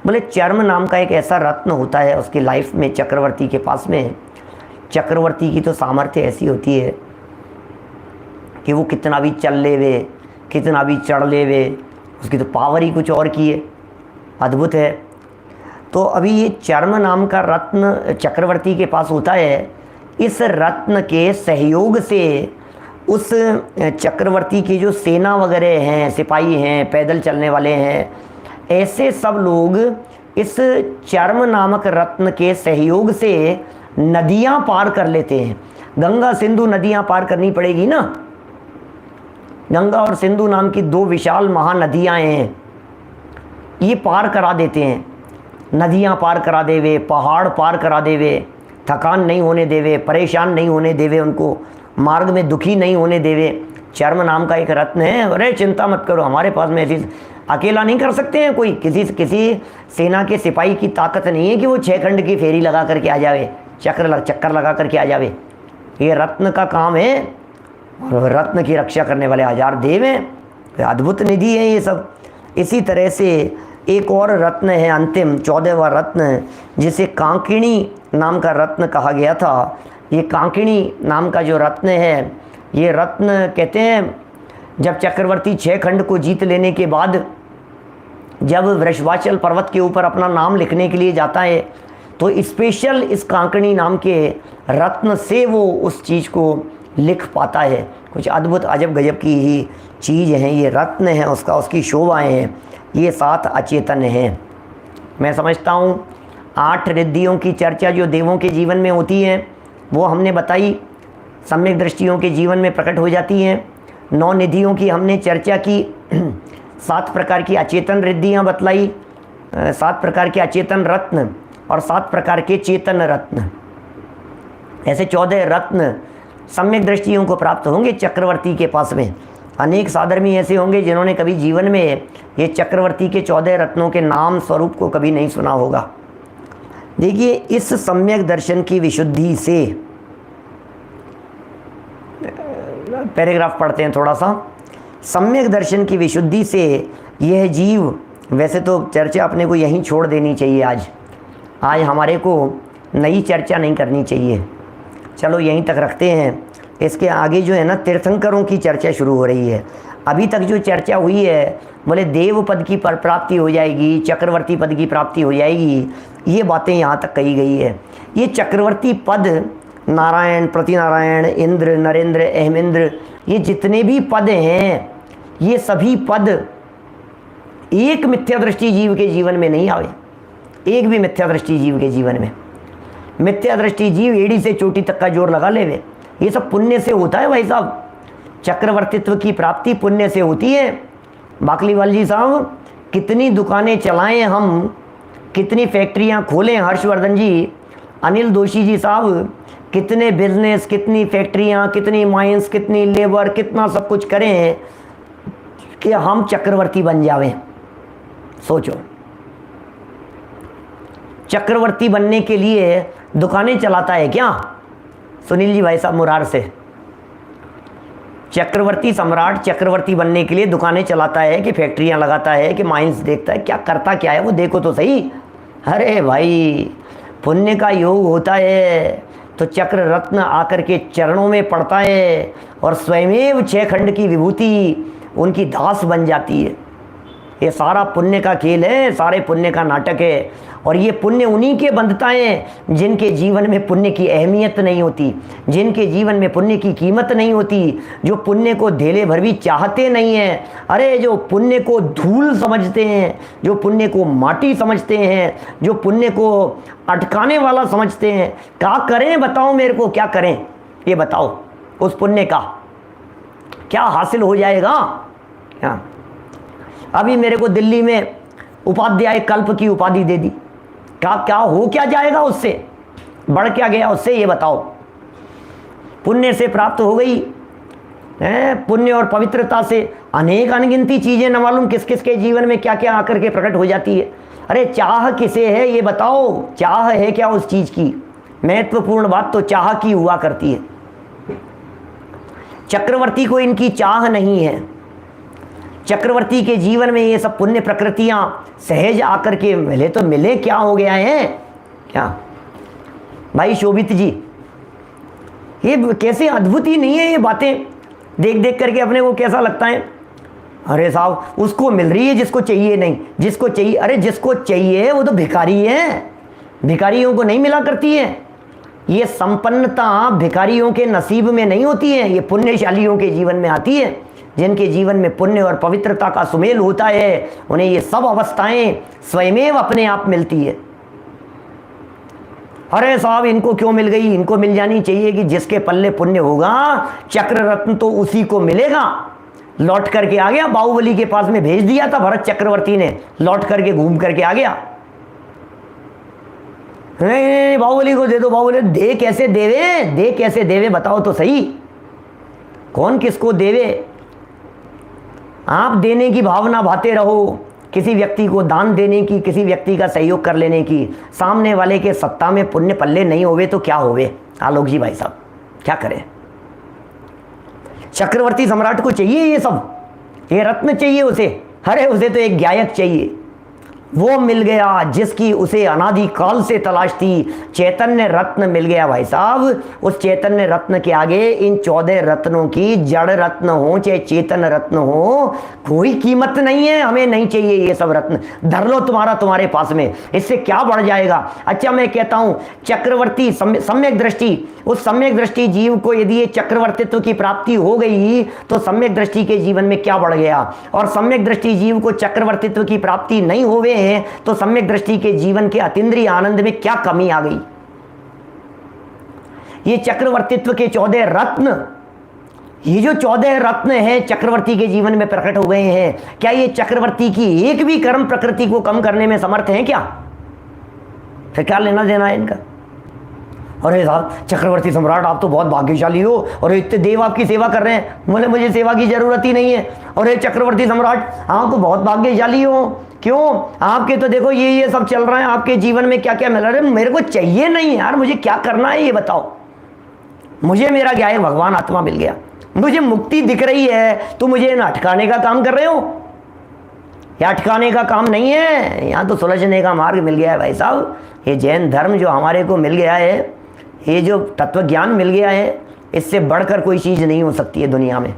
बोले चर्म नाम का एक ऐसा रत्न होता है उसकी लाइफ में, चक्रवर्ती के पास में। चक्रवर्ती की तो सामर्थ्य ऐसी होती है कि वो कितना भी चल ले वे, कितना भी चढ़ ले वे, उसकी तो पावर ही कुछ और की है, अद्भुत है। तो अभी ये चर्म नाम का रत्न चक्रवर्ती के पास होता है। इस रत्न के सहयोग से उस चक्रवर्ती की जो सेना वगैरह हैं, सिपाही हैं, पैदल चलने वाले हैं, ऐसे सब लोग इस चर्म नामक रत्न के सहयोग से नदियां पार कर लेते हैं। गंगा सिंधु नदियां पार करनी पड़ेगी ना, गंगा और सिंधु नाम की दो विशाल महानदियां हैं, ये पार करा देते हैं। नदियां पार करा देवे, पहाड़ पार करा देवे, थकान नहीं होने देवे, परेशान नहीं होने देवे, उनको मार्ग में दुखी नहीं होने देवे। चर्म नाम का एक रत्न है। अरे चिंता मत करो, हमारे पास में ऐसी, अकेला नहीं कर सकते हैं कोई, किसी सेना के सिपाही की ताकत नहीं है कि वो 6 खंड की फेरी लगा करके आ जावे, चक्कर लगा करके आ जावे। ये रत्न का काम है, और रत्न की रक्षा करने वाले 1000 देव हैं। अद्भुत निधि है ये सब। इसी तरह से एक और रत्न है, अंतिम 14वां रत्न, जिसे कांकिणी नाम का रत्न कहा गया था। ये कांकिणी नाम का जो रत्न है, ये रत्न कहते हैं जब चक्रवर्ती 6 खंड को जीत लेने के बाद जब वृषभाचल पर्वत के ऊपर अपना नाम लिखने के लिए जाता है, तो स्पेशल इस कांकिणी नाम के रत्न से वो उस चीज़ को लिख पाता है। कुछ अद्भुत अजब गजब की ही चीज़ है ये, रत्न है उसका, उसकी शोभाएँ हैं। ये 7 अचेतन हैं। मैं समझता हूँ 8 रिद्धियों की चर्चा जो देवों के जीवन में होती है वो हमने बताई, सम्यक दृष्टियों के जीवन में प्रकट हो जाती हैं। 9 निधियों की हमने चर्चा की, 7 प्रकार की अचेतन रिद्धियाँ बतलाई, 7 प्रकार के अचेतन रत्न और 7 प्रकार के चेतन रत्न। ऐसे 14 रत्न सम्यक दृष्टियों को प्राप्त होंगे चक्रवर्ती के पास में। अनेक साधर्मी ऐसे होंगे जिन्होंने कभी जीवन में ये चक्रवर्ती के 14 रत्नों के नाम स्वरूप को कभी नहीं सुना होगा। देखिए, इस सम्यक दर्शन की विशुद्धि से, पैराग्राफ पढ़ते हैं थोड़ा सा। सम्यक दर्शन की विशुद्धि से यह जीव, वैसे तो चर्चा अपने को यहीं छोड़ देनी चाहिए, आज हमारे को नई चर्चा नहीं करनी चाहिए, चलो यहीं तक रखते हैं। इसके आगे जो है ना, तीर्थंकरों की चर्चा शुरू हो रही है। अभी तक जो चर्चा हुई है, बोले देव पद की प्राप्ति हो जाएगी, चक्रवर्ती पद की प्राप्ति हो जाएगी, ये बातें यहाँ तक कही गई है। ये चक्रवर्ती पद, नारायण, प्रतिनारायण, इंद्र, नरेंद्र, अहमेंद्र, ये जितने भी पद हैं, ये सभी पद एक मिथ्या दृष्टि जीव के जीवन में नहीं आवे। एक भी मिथ्या दृष्टि जीव के जीवन में, मिथ्या दृष्टि जीव एड़ी से चोटी तक का जोर लगा लेवे। ये सब पुण्य से होता है भाई साहब। चक्रवर्तित्व की प्राप्ति पुण्य से होती है। बाकलीवाल जी साहब, कितनी दुकानें चलाएं हम, कितनी फैक्ट्रियां खोलें हर्षवर्धन जी, अनिल दोषी जी साहब, कितने बिजनेस, कितनी फैक्ट्रियां, कितनी माइंस, कितनी लेबर, कितना सब कुछ करें कि हम चक्रवर्ती बन जावें। सोचो, चक्रवर्ती बनने के लिए दुकानें चलाता है क्या सुनील जी भाई साहब मुरार से? चक्रवर्ती सम्राट चक्रवर्ती बनने के लिए दुकानें चलाता है कि फैक्ट्रियां लगाता है कि माइंस देखता है? क्या करता क्या है वो देखो तो सही। अरे भाई, पुण्य का योग होता है तो चक्र रत्न आकर के चरणों में पड़ता है और स्वयमेव 6 खंड की विभूति उनकी दास बन जाती है। ये सारा पुण्य का खेल है, सारे पुण्य का नाटक है। और ये पुण्य उन्हीं के बंधता है जिनके जीवन में पुण्य की अहमियत नहीं होती, जिनके जीवन में पुण्य की कीमत नहीं होती, जो पुण्य को धेले भर भी चाहते नहीं हैं। अरे जो पुण्य को धूल समझते हैं, जो पुण्य को माटी समझते हैं, जो पुण्य को अटकाने वाला समझते हैं, क्या करें बताओ मेरे को, क्या करें ये बताओ। उस पुण्य का क्या हासिल हो जाएगा? हाँ, अभी मेरे को दिल्ली में उपाध्याय कल्प की उपाधि दे दी, क्या हो क्या जाएगा उससे? बढ़ क्या गया उससे ये बताओ? पुण्य से प्राप्त हो गई है, पुण्य और पवित्रता से अनेक अनगिनती चीजें न मालूम किस किस के जीवन में क्या क्या आकर के प्रकट हो जाती है। अरे चाह किसे है ये बताओ? चाह है क्या उस चीज की? महत्वपूर्ण बात तो चाह की हुआ करती है। चक्रवर्ती को इनकी चाह नहीं है। चक्रवर्ती के जीवन में ये सब पुण्य प्रकृतियां सहज आकर के मिले तो मिले, क्या हो गया है क्या भाई शोभित जी? ये कैसे अद्भुत ही नहीं है ये बातें? देख देख करके अपने को कैसा लगता है, अरे साहब उसको मिल रही है जिसको चाहिए नहीं, जिसको चाहिए, अरे जिसको चाहिए वो तो भिखारी है, भिखारियों को नहीं मिला करती है। ये संपन्नता भिखारियों के नसीब में नहीं होती है, ये पुण्यशालियों के जीवन में आती है। जिनके जीवन में पुण्य और पवित्रता का सुमेल होता है, उन्हें ये सब अवस्थाएं स्वयमेव अपने आप मिलती है। अरे साहब इनको क्यों मिल गई? इनको मिल जानी चाहिए कि जिसके पल्ले पुण्य होगा चक्र रत्न तो उसी को मिलेगा। लौट करके आ गया, बाहुबली के पास में भेज दिया था भरत चक्रवर्ती ने, लौट करके घूम करके आ गया। नहीं बाहुबली को दे दो, बाहुबली दे कैसे देवे, दे कैसे देवे बताओ तो सही, कौन किसको देवे? आप देने की भावना भाते रहो, किसी व्यक्ति को दान देने की, किसी व्यक्ति का सहयोग कर लेने की, सामने वाले के सत्ता में पुण्य पल्ले नहीं होवे तो क्या होवे? आलोक जी भाई साहब क्या करें? चक्रवर्ती सम्राट को चाहिए ये सब, ये रत्न चाहिए उसे, अरे उसे तो एक गायक चाहिए, वो मिल गया जिसकी उसे अनादि काल से तलाश थी। चैतन्य रत्न मिल गया भाई साहब। उस चैतन्य रत्न के आगे इन 14 रत्नों की, जड़ रत्न हो चाहे चेतन रत्न हो, कोई कीमत नहीं है। हमें नहीं चाहिए ये सब रत्न, धर लो तुम्हारे पास में, इससे क्या बढ़ जाएगा? अच्छा मैं कहता हूं चक्रवर्ती सम्यक दृष्टि, उस सम्यक दृष्टि जीव को यदि ये चक्रवर्तित्व की प्राप्ति हो गई तो सम्यक दृष्टि के जीवन में क्या बढ़ गया? और सम्यक दृष्टि जीव को चक्रवर्तित्व की प्राप्ति नहीं होवे हैं तो सम्यक दृष्टि के जीवन के अतीन्द्रिय आनंद में क्या कमी आ गई? ये चक्रवर्तित्व के 14 रत्न, ये जो 14 रत्न हैं चक्रवर्ती के जीवन में प्रकट हो गए हैं, क्या ये चक्रवर्ती की एक भी कर्म प्रकृति को कम करने में समर्थ हैं क्या? फिर क्या लेना देना है इनका? अरे साहब चक्रवर्ती सम्राट आप तो बहुत भाग्यशाली हो, और इतने देव आपकी सेवा कर रहे हैं, बोले मुझे सेवा की जरूरत ही नहीं है। अरे चक्रवर्ती सम्राट आप तो बहुत भाग्यशाली हो, क्यों? आपके तो देखो ये सब चल रहा है, आपके जीवन में क्या क्या मिल रहा है, मेरे को चाहिए नहीं यार, मुझे क्या करना है ये बताओ। मुझे मेरा क्या है, भगवान आत्मा मिल गया, मुझे मुक्ति दिख रही है, तो मुझे इन अटकाने का काम कर रहे हो? या अटकाने का काम नहीं है, यहाँ तो सुलझने का मार्ग मिल गया है भाई साहब। ये जैन धर्म जो हमारे को मिल गया है, ये जो तत्व ज्ञान मिल गया है, इससे बढ़कर कोई चीज़ नहीं हो सकती है दुनिया में।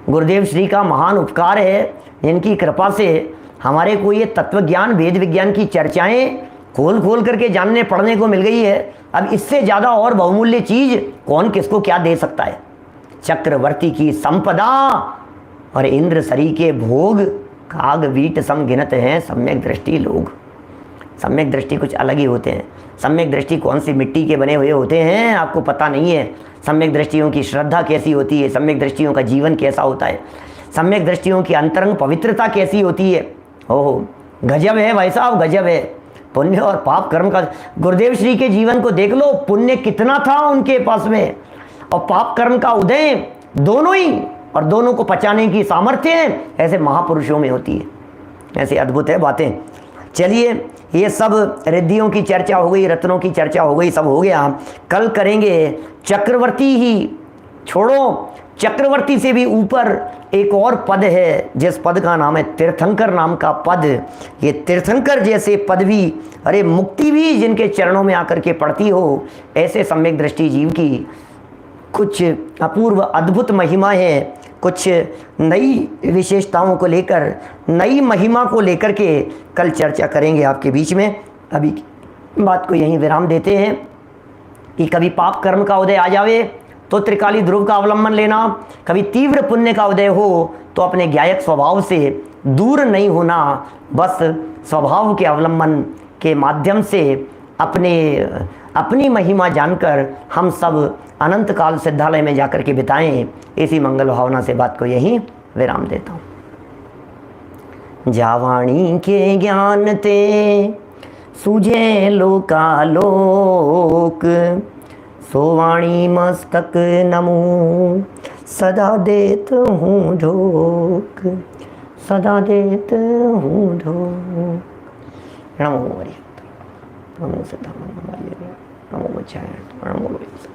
गुरुदेव श्री का महान उपकार है, जिनकी कृपा से हमारे को ये तत्व ज्ञान, वेद विज्ञान की चर्चाएं खोल खोल करके जानने पढ़ने को मिल गई है। अब इससे ज़्यादा और बहुमूल्य चीज़ कौन किसको क्या दे सकता है? चक्रवर्ती की संपदा और इंद्र सरी के भोग, काग वीट सम गिनत हैं सम्यक दृष्टि लोग। सम्यक दृष्टि कुछ अलग ही होते हैं। सम्यक दृष्टि कौन सी मिट्टी के बने हुए होते हैं आपको पता नहीं है। सम्यक दृष्टियों की श्रद्धा कैसी होती है, सम्यक दृष्टियों का जीवन कैसा होता है, सम्यक दृष्टियों की अंतरंग पवित्रता कैसी होती है। ओहो गजब है भाई साहब, गजब है। पुण्य और पाप कर्म का, गुरुदेव श्री के जीवन को देख लो, पुण्य कितना था उनके पास में, और पाप कर्म का उदय दोनों ही, और दोनों को पचाने की सामर्थ्य ऐसे महापुरुषों में होती है। ऐसे अद्भुत है बातें। चलिए ये सब रिद्धियों की चर्चा हो गई, रत्नों की चर्चा हो गई, सब हो गया। कल करेंगे चक्रवर्ती ही छोड़ो, चक्रवर्ती से भी ऊपर एक और पद है, जिस पद का नाम है तीर्थंकर नाम का पद। ये तीर्थंकर जैसे पद भी, अरे मुक्ति भी जिनके चरणों में आकर के पड़ती हो, ऐसे सम्यक दृष्टि जीव की कुछ अपूर्व अद्भुत महिमा है। कुछ नई विशेषताओं को लेकर, नई महिमा को लेकर के कल चर्चा करेंगे आपके बीच में। अभी बात को यहीं विराम देते हैं कि कभी पाप कर्म का उदय आ जावे तो त्रिकाली ध्रुव का अवलंबन लेना, कभी तीव्र पुण्य का उदय हो तो अपने ज्ञायक स्वभाव से दूर नहीं होना, बस स्वभाव के अवलंबन के माध्यम से अपनी महिमा जानकर हम सब अनंत काल सिद्धालय में जाकर के बिताएं। इसी मंगल भावना से बात को यहीं विराम देता हूँ। जावाणी के ज्ञान ते सूझे लोकालोक, सोवाणी मस्तक नमो सदा देत हूँ ढोक, सदा देत हूँ ढोक। नमो हरि नमो सदा। नमो बुद्धाय नमो बुद्धाय।